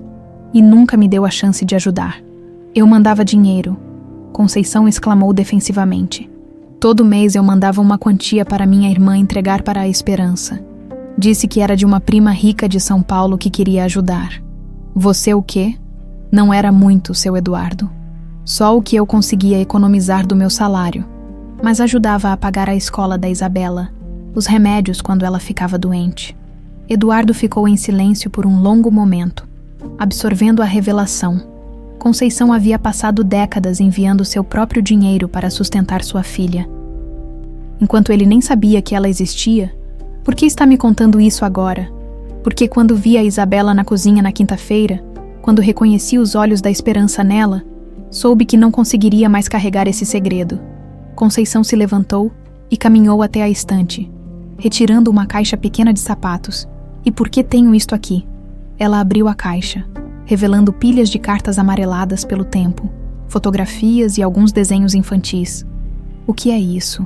Speaker 1: e nunca me deu a chance de ajudar. Eu mandava dinheiro. Conceição exclamou defensivamente. Todo mês eu mandava uma quantia para minha irmã entregar para a Esperança. Disse que era de uma prima rica de São Paulo que queria ajudar. Você o quê? Não era muito, seu Eduardo. Só o que eu conseguia economizar do meu salário. Mas ajudava a pagar a escola da Isabela, os remédios quando ela ficava doente. Eduardo ficou em silêncio por um longo momento, absorvendo a revelação. Conceição havia passado décadas enviando seu próprio dinheiro para sustentar sua filha. Enquanto ele nem sabia que ela existia, por que está me contando isso agora? Porque quando vi a Isabela na cozinha na quinta-feira, quando reconheci os olhos da esperança nela, soube que não conseguiria mais carregar esse segredo. Conceição se levantou e caminhou até a estante, retirando uma caixa pequena de sapatos. E por que tenho isto aqui? Ela abriu a caixa, revelando pilhas de cartas amareladas pelo tempo, fotografias e alguns desenhos infantis. O que é isso?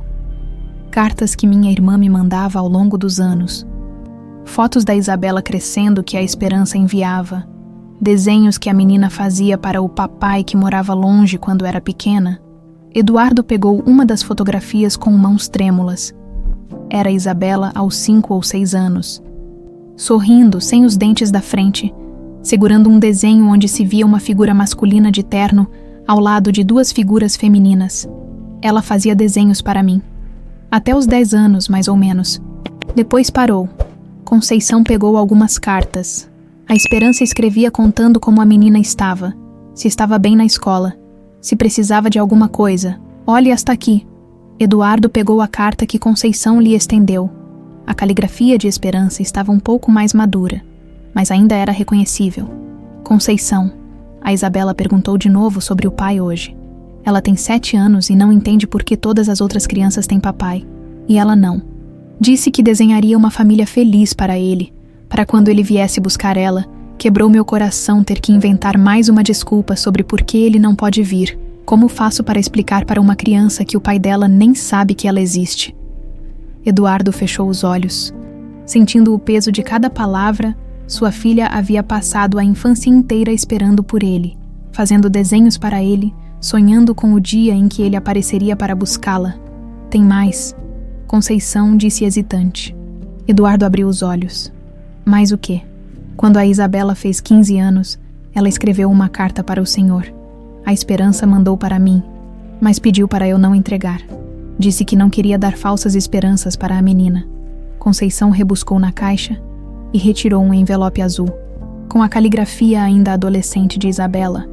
Speaker 1: Cartas que minha irmã me mandava ao longo dos anos. Fotos da Isabela crescendo que a Esperança enviava. Desenhos que a menina fazia para o papai que morava longe quando era pequena. Eduardo pegou uma das fotografias com mãos trêmulas. Era Isabela aos 5 ou 6 anos. Sorrindo, sem os dentes da frente, segurando um desenho onde se via uma figura masculina de terno ao lado de 2 figuras femininas. Ela fazia desenhos para mim. Até os 10 anos, mais ou menos. Depois parou. Conceição pegou algumas cartas. A Esperança escrevia contando como a menina estava, se estava bem na escola, se precisava de alguma coisa. Olhe esta aqui. Eduardo pegou a carta que Conceição lhe estendeu. A caligrafia de Esperança estava um pouco mais madura, mas ainda era reconhecível. Conceição, a Isabela perguntou de novo sobre o pai hoje. Ela tem 7 anos e não entende por que todas as outras crianças têm papai, e ela não. Disse que desenharia uma família feliz para ele, para quando ele viesse buscar ela. Quebrou meu coração ter que inventar mais uma desculpa sobre por que ele não pode vir. Como faço para explicar para uma criança que o pai dela nem sabe que ela existe? Eduardo fechou os olhos. Sentindo o peso de cada palavra, sua filha havia passado a infância inteira esperando por ele, fazendo desenhos para ele, sonhando com o dia em que ele apareceria para buscá-la. Tem mais. Conceição disse hesitante. Eduardo abriu os olhos. Mais o quê? Quando a Isabela fez 15 anos, ela escreveu uma carta para o senhor. A Esperança mandou para mim, mas pediu para eu não entregar. Disse que não queria dar falsas esperanças para a menina. Conceição rebuscou na caixa e retirou um envelope azul, com a caligrafia ainda adolescente de Isabela.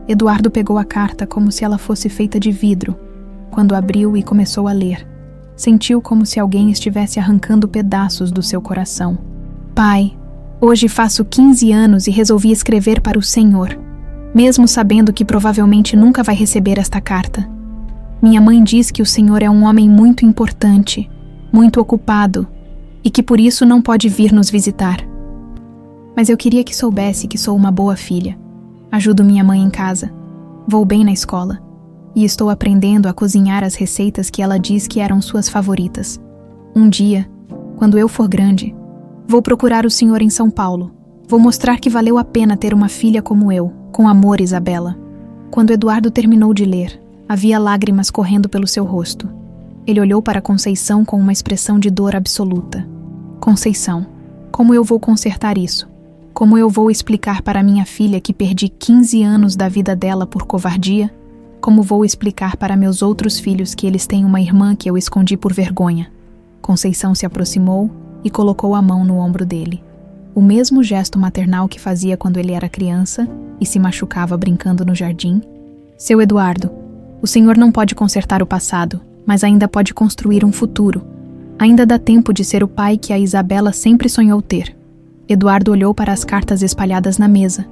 Speaker 1: Eduardo pegou a carta como se ela fosse feita de vidro. Quando abriu e começou a ler, sentiu como se alguém estivesse arrancando pedaços do seu coração. Pai, hoje faço 15 anos e resolvi escrever para o senhor, mesmo sabendo que provavelmente nunca vai receber esta carta. Minha mãe diz que o senhor é um homem muito importante, muito ocupado, e que por isso não pode vir nos visitar. Mas eu queria que soubesse que sou uma boa filha. Ajudo minha mãe em casa, vou bem na escola, e estou aprendendo a cozinhar as receitas que ela diz que eram suas favoritas. Um dia, quando eu for grande, vou procurar o senhor em São Paulo. Vou mostrar que valeu a pena ter uma filha como eu. Com amor, Isabela. Quando Eduardo terminou de ler, Havia lágrimas correndo pelo seu rosto. Ele olhou para Conceição com uma expressão de dor absoluta. Conceição, como eu vou consertar isso? Como eu vou explicar para minha filha que perdi 15 anos da vida dela por covardia? Como vou explicar para meus outros filhos que eles têm uma irmã que eu escondi por vergonha? Conceição se aproximou e colocou a mão no ombro dele. O mesmo gesto maternal que fazia quando ele era criança e se machucava brincando no jardim. Seu Eduardo, o senhor não pode consertar o passado, mas ainda pode construir um futuro. Ainda dá tempo de ser o pai que a Isabela sempre sonhou ter. Eduardo olhou para as cartas espalhadas na mesa,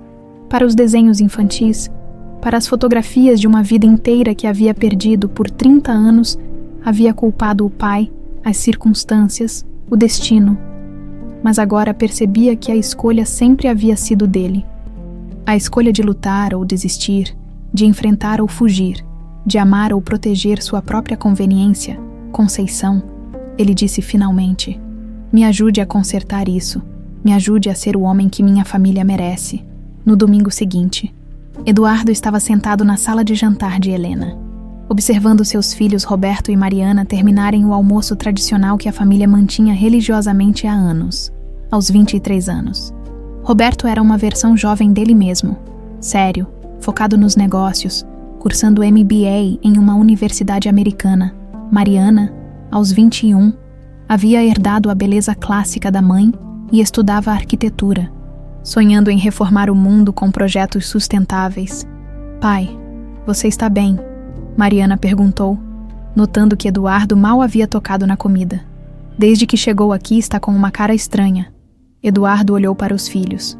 Speaker 1: para os desenhos infantis, para as fotografias de uma vida inteira que havia perdido por 30 anos, havia culpado o pai, as circunstâncias, o destino. Mas agora percebia que a escolha sempre havia sido dele. A escolha de lutar ou desistir, de enfrentar ou fugir, de amar ou proteger sua própria conveniência. Conceição, ele disse finalmente, me ajude a consertar isso. Me ajude a ser o homem que minha família merece. No domingo seguinte, Eduardo estava sentado na sala de jantar de Helena, observando seus filhos Roberto e Mariana terminarem o almoço tradicional que a família mantinha religiosamente há anos, aos 23 anos. Roberto era uma versão jovem dele mesmo, sério, focado nos negócios, cursando MBA em uma universidade americana. Mariana, aos 21, havia herdado a beleza clássica da mãe e estudava arquitetura, sonhando em reformar o mundo com projetos sustentáveis. Pai, você está bem? Mariana perguntou, notando que Eduardo mal havia tocado na comida. Desde que chegou aqui está com uma cara estranha. Eduardo olhou para os filhos,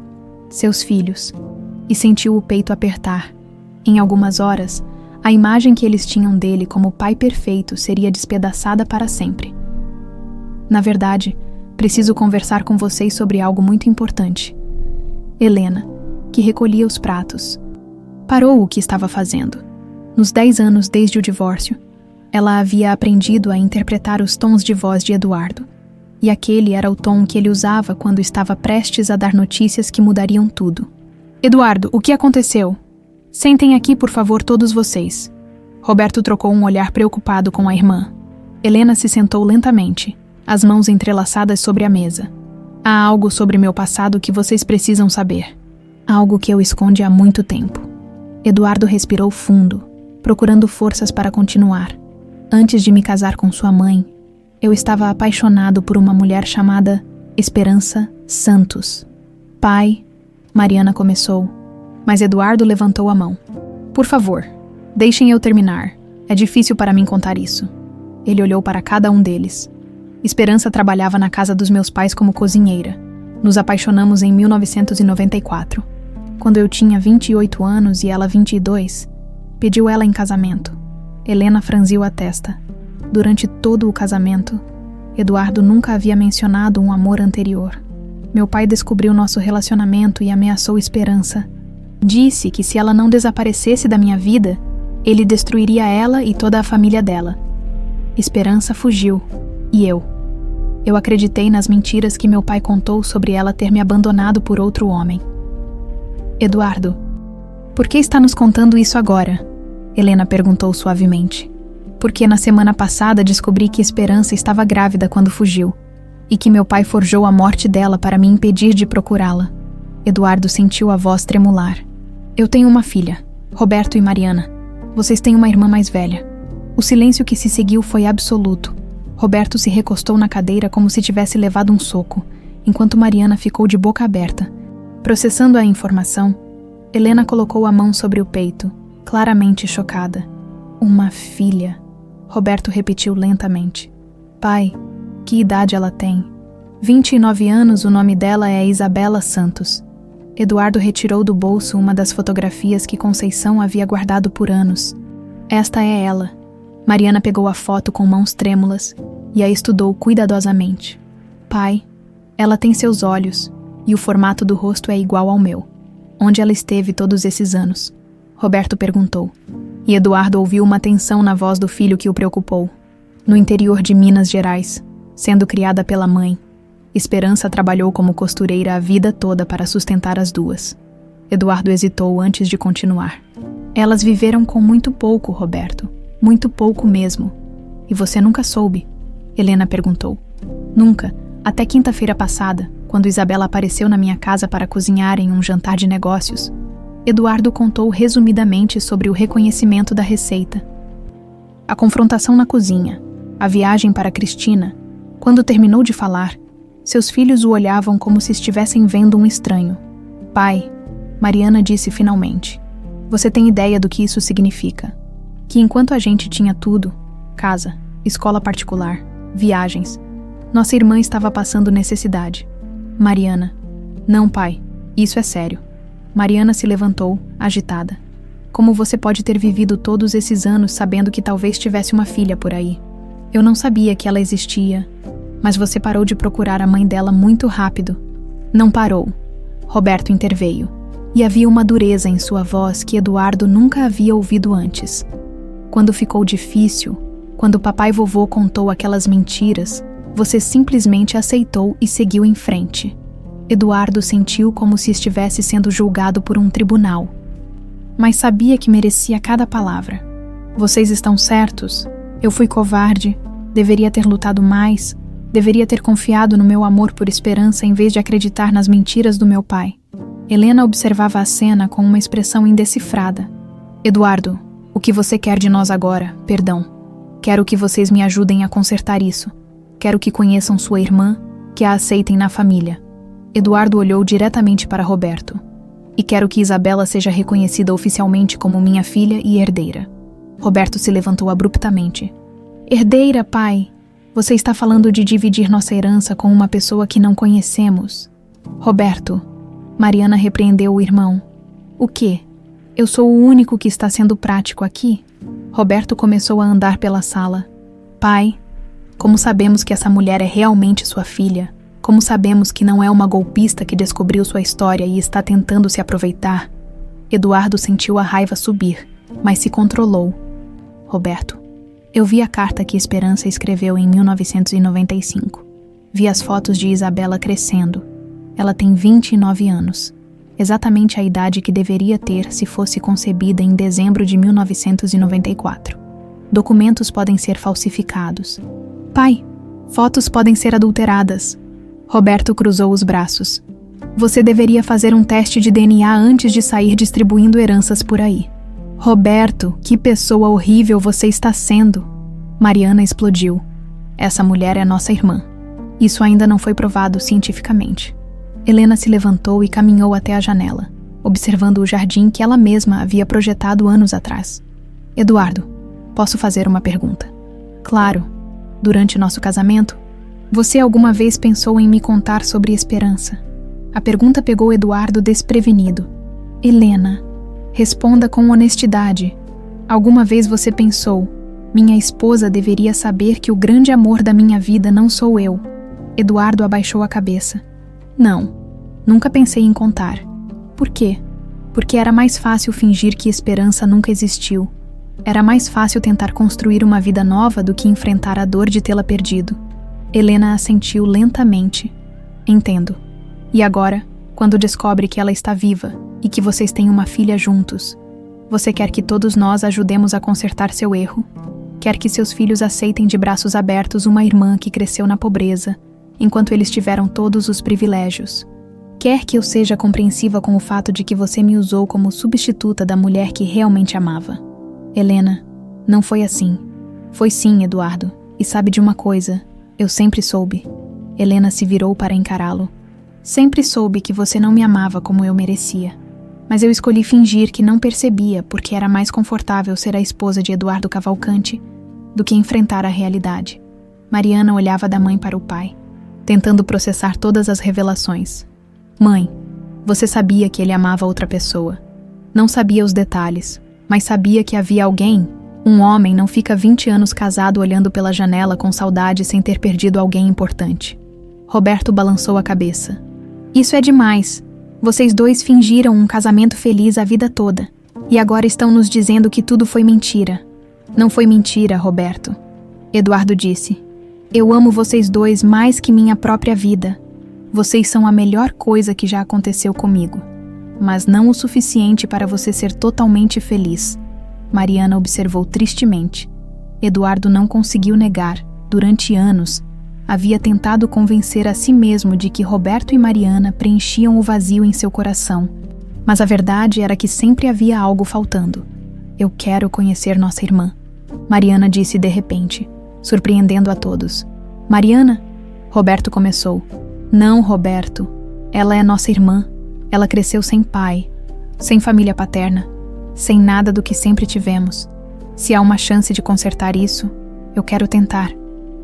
Speaker 1: seus filhos, e sentiu o peito apertar. Em algumas horas, a imagem que eles tinham dele como pai perfeito seria despedaçada para sempre. Na verdade, preciso conversar com vocês sobre algo muito importante. Helena, que recolhia os pratos, parou o que estava fazendo. Nos 10 anos desde o divórcio, ela havia aprendido a interpretar os tons de voz de Eduardo. E aquele era o tom que ele usava quando estava prestes a dar notícias que mudariam tudo. Eduardo, o que aconteceu? Sentem aqui, por favor, todos vocês. Roberto trocou um olhar preocupado com a irmã. Helena se sentou lentamente, as mãos entrelaçadas sobre a mesa. Há algo sobre meu passado que vocês precisam saber. Algo que eu escondo há muito tempo. Eduardo respirou fundo, procurando forças para continuar. Antes de me casar com sua mãe, eu estava apaixonado por uma mulher chamada Esperança Santos. Pai, Mariana começou, mas Eduardo levantou a mão. Por favor, deixem eu terminar. É difícil para mim contar isso. Ele olhou para cada um deles. Esperança trabalhava na casa dos meus pais como cozinheira. Nos apaixonamos em 1994. Quando eu tinha 28 anos e ela 22, pediu ela em casamento. Helena franziu a testa. Durante todo o casamento, Eduardo nunca havia mencionado um amor anterior. Meu pai descobriu nosso relacionamento e ameaçou Esperança. Disse que se ela não desaparecesse da minha vida, ele destruiria ela e toda a família dela. Esperança fugiu. E eu acreditei nas mentiras que meu pai contou sobre ela ter me abandonado por outro homem. Eduardo, por que está nos contando isso agora? Helena perguntou suavemente. Porque na semana passada descobri que Esperança estava grávida quando fugiu, e que meu pai forjou a morte dela para me impedir de procurá-la. Eduardo sentiu a voz tremular. Eu tenho uma filha, Roberto e Mariana. Vocês têm uma irmã mais velha. O silêncio que se seguiu foi absoluto. Roberto se recostou na cadeira como se tivesse levado um soco, enquanto Mariana ficou de boca aberta. Processando a informação, Helena colocou a mão sobre o peito, claramente chocada. Uma filha. Roberto repetiu lentamente. Pai, que idade ela tem? 29 anos, o nome dela é Isabela Santos. Eduardo retirou do bolso uma das fotografias que Conceição havia guardado por anos. Esta é ela. Mariana pegou a foto com mãos trêmulas e a estudou cuidadosamente. Pai, ela tem seus olhos e o formato do rosto é igual ao meu. Onde ela esteve todos esses anos? Roberto perguntou. E Eduardo ouviu uma tensão na voz do filho que o preocupou. No interior de Minas Gerais, sendo criada pela mãe, Esperança trabalhou como costureira a vida toda para sustentar as duas. Eduardo hesitou antes de continuar. Elas viveram com muito pouco, Roberto. Muito pouco mesmo. E você nunca soube? Helena perguntou. Nunca, até quinta-feira passada, quando Isabela apareceu na minha casa para cozinhar em um jantar de negócios. Eduardo contou resumidamente sobre o reconhecimento da receita. A confrontação na cozinha, a viagem para Cristina. Quando terminou de falar, seus filhos o olhavam como se estivessem vendo um estranho. Pai, Mariana disse finalmente, você tem ideia do que isso significa? Que enquanto a gente tinha tudo, casa, escola particular, viagens, nossa irmã estava passando necessidade. Mariana, não, pai, isso é sério. Mariana se levantou, agitada. Como você pode ter vivido todos esses anos sabendo que talvez tivesse uma filha por aí? Eu não sabia que ela existia, mas você parou de procurar a mãe dela muito rápido. Não parou. Roberto interveio, e havia uma dureza em sua voz que Eduardo nunca havia ouvido antes. Quando ficou difícil, quando papai e vovô contou aquelas mentiras, você simplesmente aceitou e seguiu em frente. Eduardo sentiu como se estivesse sendo julgado por um tribunal. Mas sabia que merecia cada palavra. Vocês estão certos? Eu fui covarde, deveria ter lutado mais, deveria ter confiado no meu amor por esperança em vez de acreditar nas mentiras do meu pai. Helena observava a cena com uma expressão indecifrada. Eduardo, o que você quer de nós agora? Perdão. Quero que vocês me ajudem a consertar isso. Quero que conheçam sua irmã, que a aceitem na família. Eduardo olhou diretamente para Roberto. E quero que Isabela seja reconhecida oficialmente como minha filha e herdeira. Roberto se levantou abruptamente. Herdeira, pai? Você está falando de dividir nossa herança com uma pessoa que não conhecemos. Roberto, Mariana repreendeu o irmão. O quê? Eu sou o único que está sendo prático aqui? Roberto começou a andar pela sala. Pai, como sabemos que essa mulher é realmente sua filha? Como sabemos que não é uma golpista que descobriu sua história e está tentando se aproveitar? Eduardo sentiu a raiva subir, mas se controlou. Roberto, eu vi a carta que Esperança escreveu em 1995. Vi as fotos de Isabela crescendo. Ela tem 29 anos. Exatamente a idade que deveria ter se fosse concebida em dezembro de 1994. Documentos podem ser falsificados. Pai, fotos podem ser adulteradas. Roberto cruzou os braços. Você deveria fazer um teste de DNA antes de sair distribuindo heranças por aí. Roberto, que pessoa horrível você está sendo. Mariana explodiu. Essa mulher é nossa irmã. Isso ainda não foi provado cientificamente. Helena se levantou e caminhou até a janela, observando o jardim que ela mesma havia projetado anos atrás. Eduardo, posso fazer uma pergunta? Claro. Durante nosso casamento, você alguma vez pensou em me contar sobre Esperança? A pergunta pegou Eduardo desprevenido. Helena, responda com honestidade. Alguma vez você pensou, minha esposa deveria saber que o grande amor da minha vida não sou eu? Eduardo abaixou a cabeça. Não, nunca pensei em contar. Por quê? Porque era mais fácil fingir que Esperança nunca existiu. Era mais fácil tentar construir uma vida nova do que enfrentar a dor de tê-la perdido. Helena assentiu lentamente. Entendo. E agora, quando descobre que ela está viva e que vocês têm uma filha juntos, você quer que todos nós ajudemos a consertar seu erro? Quer que seus filhos aceitem de braços abertos uma irmã que cresceu na pobreza, enquanto eles tiveram todos os privilégios? Quer que eu seja compreensiva com o fato de que você me usou como substituta da mulher que realmente amava? Helena, não foi assim. Foi sim, Eduardo. E sabe de uma coisa? Eu sempre soube. Helena se virou para encará-lo. Sempre soube que você não me amava como eu merecia. Mas eu escolhi fingir que não percebia porque era mais confortável ser a esposa de Eduardo Cavalcante do que enfrentar a realidade. Mariana olhava da mãe para o pai, tentando processar todas as revelações. Mãe, você sabia que ele amava outra pessoa. Não sabia os detalhes, mas sabia que havia alguém. Um homem não fica 20 anos casado olhando pela janela com saudade sem ter perdido alguém importante. Roberto balançou a cabeça. Isso é demais. Vocês dois fingiram um casamento feliz a vida toda. E agora estão nos dizendo que tudo foi mentira. Não foi mentira, Roberto. Eduardo disse. Eu amo vocês dois mais que minha própria vida. Vocês são a melhor coisa que já aconteceu comigo. mas não o suficiente para você ser totalmente feliz. Mariana observou tristemente. Eduardo não conseguiu negar. Durante anos, havia tentado convencer a si mesmo de que Roberto e Mariana preenchiam o vazio em seu coração. Mas a verdade era que sempre havia algo faltando. Eu quero conhecer nossa irmã, Mariana disse de repente, surpreendendo a todos. Mariana? Roberto começou. Não, Roberto. Ela é nossa irmã. Ela cresceu sem pai, sem família paterna, sem nada do que sempre tivemos. Se há uma chance de consertar isso, eu quero tentar.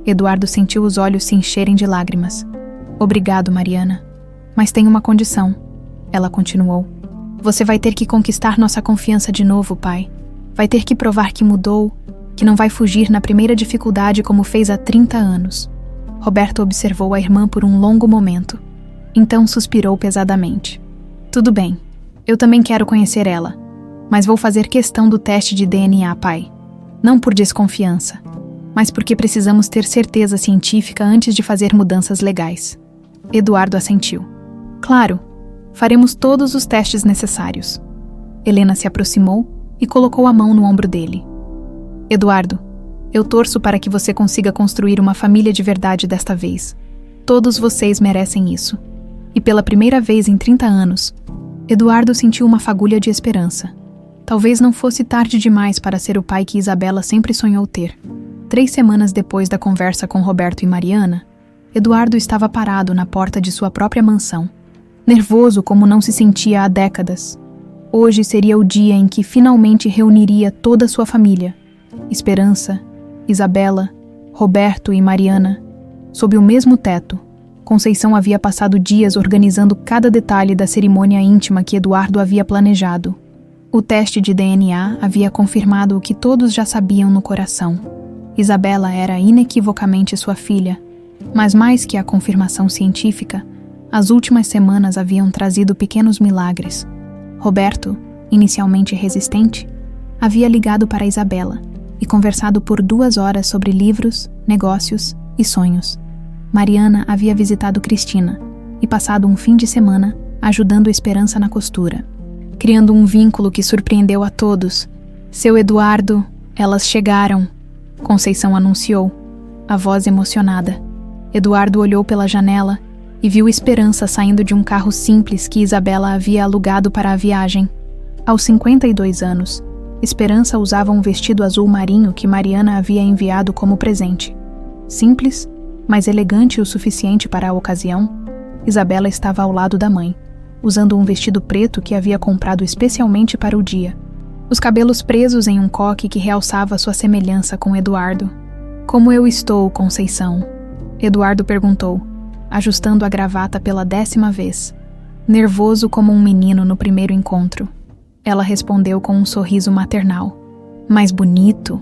Speaker 1: Eduardo sentiu os olhos se encherem de lágrimas. Obrigado, Mariana. Mas tem uma condição. Ela continuou. Você vai ter que conquistar nossa confiança de novo, pai. Vai ter que provar que mudou, que não vai fugir na primeira dificuldade como fez há 30 anos. Roberto observou a irmã por um longo momento. Então suspirou pesadamente. Tudo bem, eu também quero conhecer ela, mas vou fazer questão do teste de DNA, pai. Não por desconfiança, mas porque precisamos ter certeza científica antes de fazer mudanças legais. Eduardo assentiu. Claro, faremos todos os testes necessários. Helena se aproximou e colocou a mão no ombro dele. Eduardo, eu torço para que você consiga construir uma família de verdade desta vez. Todos vocês merecem isso. E pela primeira vez em 30 anos, Eduardo sentiu uma fagulha de esperança. Talvez não fosse tarde demais para ser o pai que Isabela sempre sonhou ter. 3 semanas depois da conversa com Roberto e Mariana, Eduardo estava parado na porta de sua própria mansão, nervoso como não se sentia há décadas. Hoje seria o dia em que finalmente reuniria toda a sua família. Esperança, Isabela, Roberto e Mariana, sob o mesmo teto. Conceição havia passado dias organizando cada detalhe da cerimônia íntima que Eduardo havia planejado. O teste de DNA havia confirmado o que todos já sabiam no coração. Isabela era inequivocamente sua filha, mas mais que a confirmação científica, as últimas semanas haviam trazido pequenos milagres. Roberto, inicialmente resistente, havia ligado para Isabela e conversado por 2 horas sobre livros, negócios e sonhos. Mariana havia visitado Cristina e passado um fim de semana ajudando Esperança na costura, criando um vínculo que surpreendeu a todos. Seu Eduardo, elas chegaram, Conceição anunciou, a voz emocionada. Eduardo olhou pela janela e viu Esperança saindo de um carro simples que Isabela havia alugado para a viagem. Aos 52 anos, Esperança usava um vestido azul marinho que Mariana havia enviado como presente. Simples, mas elegante o suficiente para a ocasião, Isabela estava ao lado da mãe, usando um vestido preto que havia comprado especialmente para o dia. Os cabelos presos em um coque que realçava sua semelhança com Eduardo. Como eu estou, Conceição? Eduardo perguntou, ajustando a gravata pela 10ª vez. Nervoso como um menino no primeiro encontro. Ela respondeu com um sorriso maternal. Mas bonito,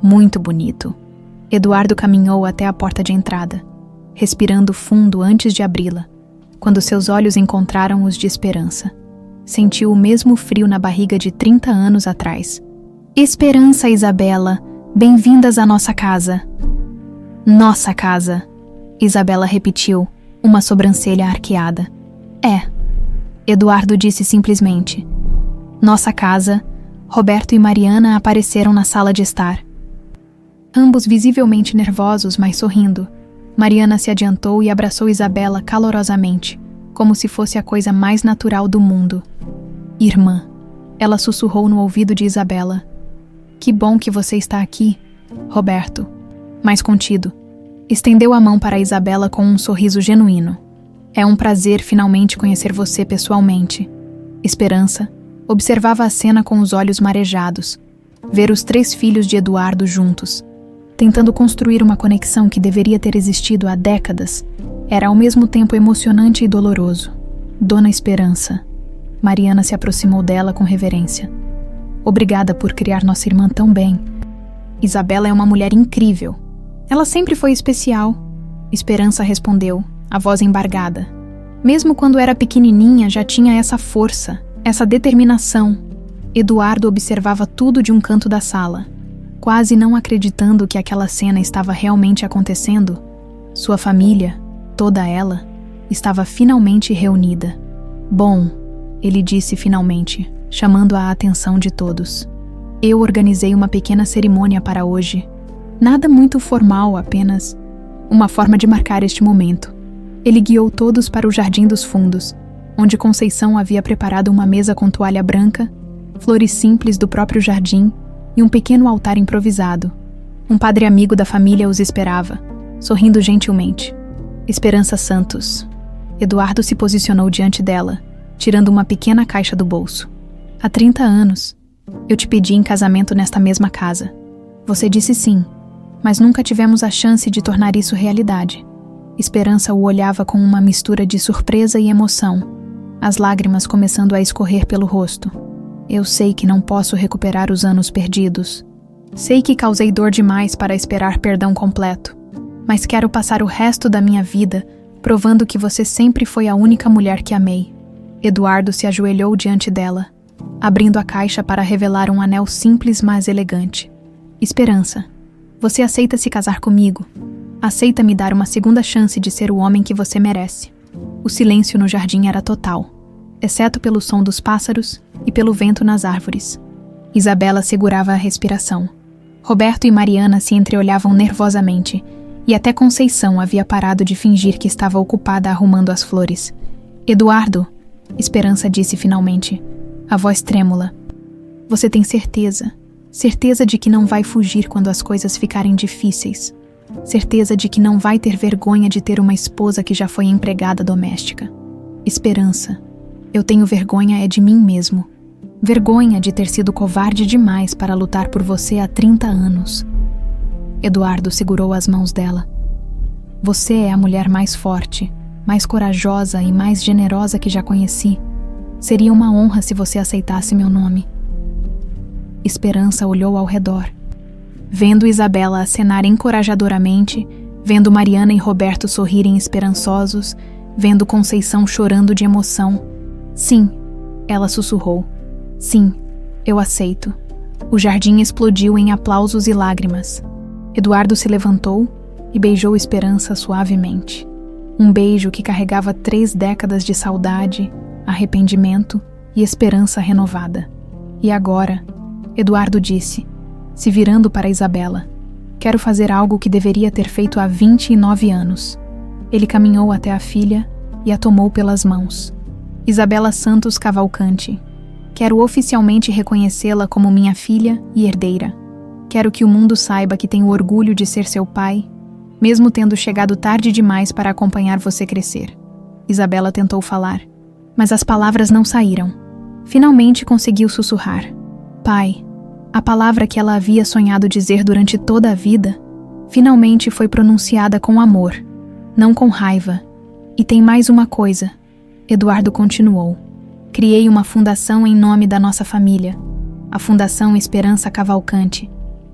Speaker 1: muito bonito. Eduardo caminhou até a porta de entrada, respirando fundo antes de abri-la, quando seus olhos encontraram os de Esperança. Sentiu o mesmo frio na barriga de 30 anos atrás. Esperança, Isabela, bem-vindas à nossa casa. Nossa casa, Isabela repetiu, uma sobrancelha arqueada. É, Eduardo disse simplesmente. Nossa casa, Roberto e Mariana apareceram na sala de estar. Ambos visivelmente nervosos, mas sorrindo. Mariana se adiantou e abraçou Isabela calorosamente, como se fosse a coisa mais natural do mundo. Irmã, ela sussurrou no ouvido de Isabela. Que bom que você está aqui, Roberto. Mais contido. Estendeu a mão para Isabela com um sorriso genuíno. É um prazer finalmente conhecer você pessoalmente. Esperança observava a cena com os olhos marejados. Ver os 3 filhos de Eduardo juntos, tentando construir uma conexão que deveria ter existido há décadas, era ao mesmo tempo emocionante e doloroso. Dona Esperança. Mariana se aproximou dela com reverência. Obrigada por criar nossa irmã tão bem. Isabela é uma mulher incrível. Ela sempre foi especial. Esperança respondeu, a voz embargada. Mesmo quando era pequenininha, já tinha essa força, essa determinação. Eduardo observava tudo de um canto da sala. Quase não acreditando que aquela cena estava realmente acontecendo, sua família, toda ela, estava finalmente reunida. Bom, ele disse finalmente, chamando a atenção de todos. Eu organizei uma pequena cerimônia para hoje. Nada muito formal, apenas uma forma de marcar este momento. Ele guiou todos para o Jardim dos Fundos, onde Conceição havia preparado uma mesa com toalha branca, flores simples do próprio jardim e um pequeno altar improvisado. Um padre amigo da família os esperava, sorrindo gentilmente. Esperança Santos. Eduardo se posicionou diante dela, tirando uma pequena caixa do bolso. Há 30 anos, eu te pedi em casamento nesta mesma casa. Você disse sim, mas nunca tivemos a chance de tornar isso realidade. Esperança o olhava com uma mistura de surpresa e emoção, as lágrimas começando a escorrer pelo rosto. Eu sei que não posso recuperar os anos perdidos. Sei que causei dor demais para esperar perdão completo, mas quero passar o resto da minha vida provando que você sempre foi a única mulher que amei. Eduardo se ajoelhou diante dela, abrindo a caixa para revelar um anel simples, mas elegante. Esperança, você aceita se casar comigo? Aceita me dar uma segunda chance de ser o homem que você merece? O silêncio no jardim era total, exceto pelo som dos pássaros e pelo vento nas árvores. Isabela segurava a respiração. Roberto e Mariana se entreolhavam nervosamente, e até Conceição havia parado de fingir que estava ocupada arrumando as flores. Eduardo, Esperança disse finalmente, a voz trêmula. Você tem certeza? Certeza de que não vai fugir quando as coisas ficarem difíceis? Certeza de que não vai ter vergonha de ter uma esposa que já foi empregada doméstica? Esperança, eu tenho vergonha é de mim mesmo. Vergonha de ter sido covarde demais para lutar por você há 30 anos. Eduardo segurou as mãos dela. Você é a mulher mais forte, mais corajosa e mais generosa que já conheci. Seria uma honra se você aceitasse meu nome. Esperança olhou ao redor. Vendo Isabela acenar encorajadoramente, vendo Mariana e Roberto sorrirem esperançosos, vendo Conceição chorando de emoção. Sim, ela sussurrou. Sim, eu aceito. O jardim explodiu em aplausos e lágrimas. Eduardo se levantou e beijou Esperança suavemente. Um beijo que carregava 3 décadas de saudade, arrependimento e esperança renovada. E agora, Eduardo disse, se virando para Isabela, quero fazer algo que deveria ter feito há 29 anos. Ele caminhou até a filha e a tomou pelas mãos. Isabela Santos Cavalcante, quero oficialmente reconhecê-la como minha filha e herdeira. Quero que o mundo saiba que tenho orgulho de ser seu pai, mesmo tendo chegado tarde demais para acompanhar você crescer. Isabela tentou falar, mas as palavras não saíram. Finalmente conseguiu sussurrar. Pai, a palavra que ela havia sonhado dizer durante toda a vida, finalmente foi pronunciada com amor, não com raiva. E tem mais uma coisa, Eduardo continuou. Criei uma fundação em nome da nossa família, a Fundação Esperança Cavalcante,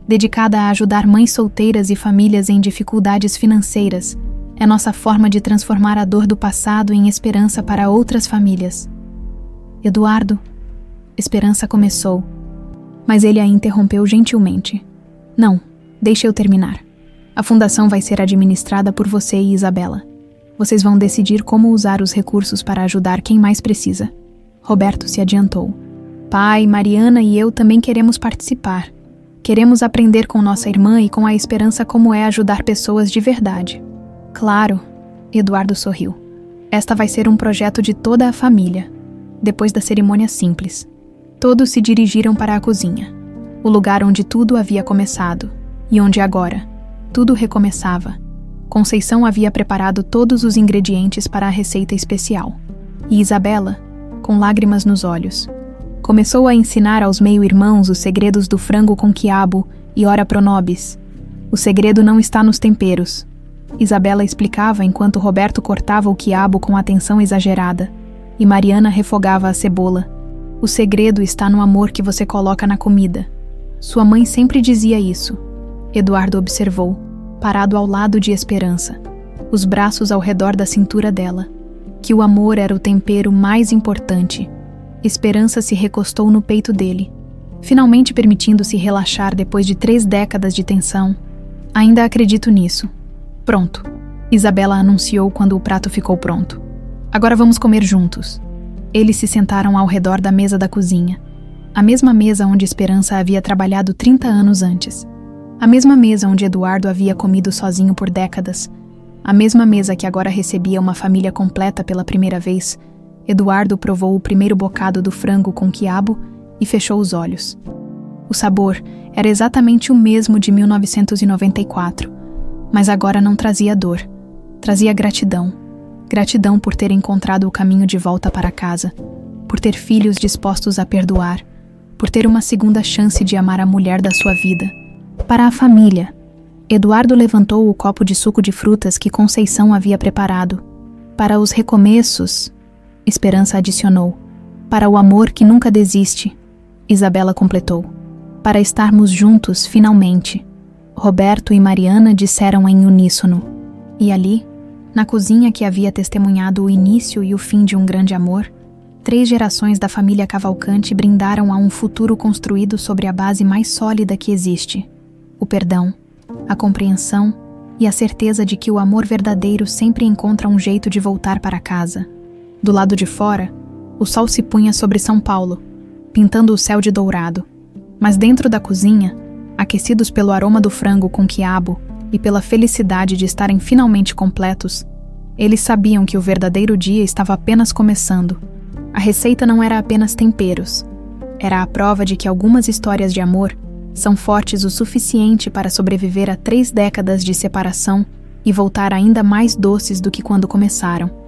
Speaker 1: dedicada a ajudar mães solteiras e famílias em dificuldades financeiras. É nossa forma de transformar a dor do passado em esperança para outras famílias. Eduardo, Esperança começou, mas ele a interrompeu gentilmente. Não, deixe eu terminar. A fundação vai ser administrada por você e Isabela. Vocês vão decidir como usar os recursos para ajudar quem mais precisa. Roberto se adiantou. Pai, Mariana e eu também queremos participar. Queremos aprender com nossa irmã e com a Esperança como é ajudar pessoas de verdade. Claro, Eduardo sorriu. Esta vai ser um projeto de toda a família. Depois da cerimônia simples, todos se dirigiram para a cozinha, o lugar onde tudo havia começado, e onde agora tudo recomeçava. Conceição havia preparado todos os ingredientes para a receita especial, e Isabela, com lágrimas nos olhos, começou a ensinar aos meio-irmãos os segredos do frango com quiabo e ora pro nobis. O segredo não está nos temperos. Isabela explicava enquanto Roberto cortava o quiabo com atenção exagerada, e Mariana refogava a cebola. O segredo está no amor que você coloca na comida. Sua mãe sempre dizia isso. Eduardo observou, parado ao lado de Esperança, os braços ao redor da cintura dela, que o amor era o tempero mais importante. Esperança se recostou no peito dele, finalmente permitindo-se relaxar depois de 3 décadas de tensão. Ainda acredito nisso. Pronto, Isabela anunciou quando o prato ficou pronto. Agora vamos comer juntos. Eles se sentaram ao redor da mesa da cozinha. A mesma mesa onde Esperança havia trabalhado 30 anos antes. A mesma mesa onde Eduardo havia comido sozinho por décadas. A mesma mesa que agora recebia uma família completa pela primeira vez. Eduardo provou o primeiro bocado do frango com quiabo e fechou os olhos. O sabor era exatamente o mesmo de 1994, mas agora não trazia dor. Trazia gratidão. Gratidão por ter encontrado o caminho de volta para casa, por ter filhos dispostos a perdoar, por ter uma segunda chance de amar a mulher da sua vida. Para a família, Eduardo levantou o copo de suco de frutas que Conceição havia preparado. Para os recomeços, Esperança adicionou. Para o amor que nunca desiste, Isabela completou. Para estarmos juntos, finalmente, Roberto e Mariana disseram em uníssono. E ali, na cozinha que havia testemunhado o início e o fim de um grande amor, 3 gerações da família Cavalcante brindaram a um futuro construído sobre a base mais sólida que existe: o perdão, a compreensão e a certeza de que o amor verdadeiro sempre encontra um jeito de voltar para casa. Do lado de fora, o sol se punha sobre São Paulo, pintando o céu de dourado. Mas dentro da cozinha, aquecidos pelo aroma do frango com quiabo e pela felicidade de estarem finalmente completos, eles sabiam que o verdadeiro dia estava apenas começando. A receita não era apenas temperos. Era a prova de que algumas histórias de amor são fortes o suficiente para sobreviver a 3 décadas de separação e voltar ainda mais doces do que quando começaram.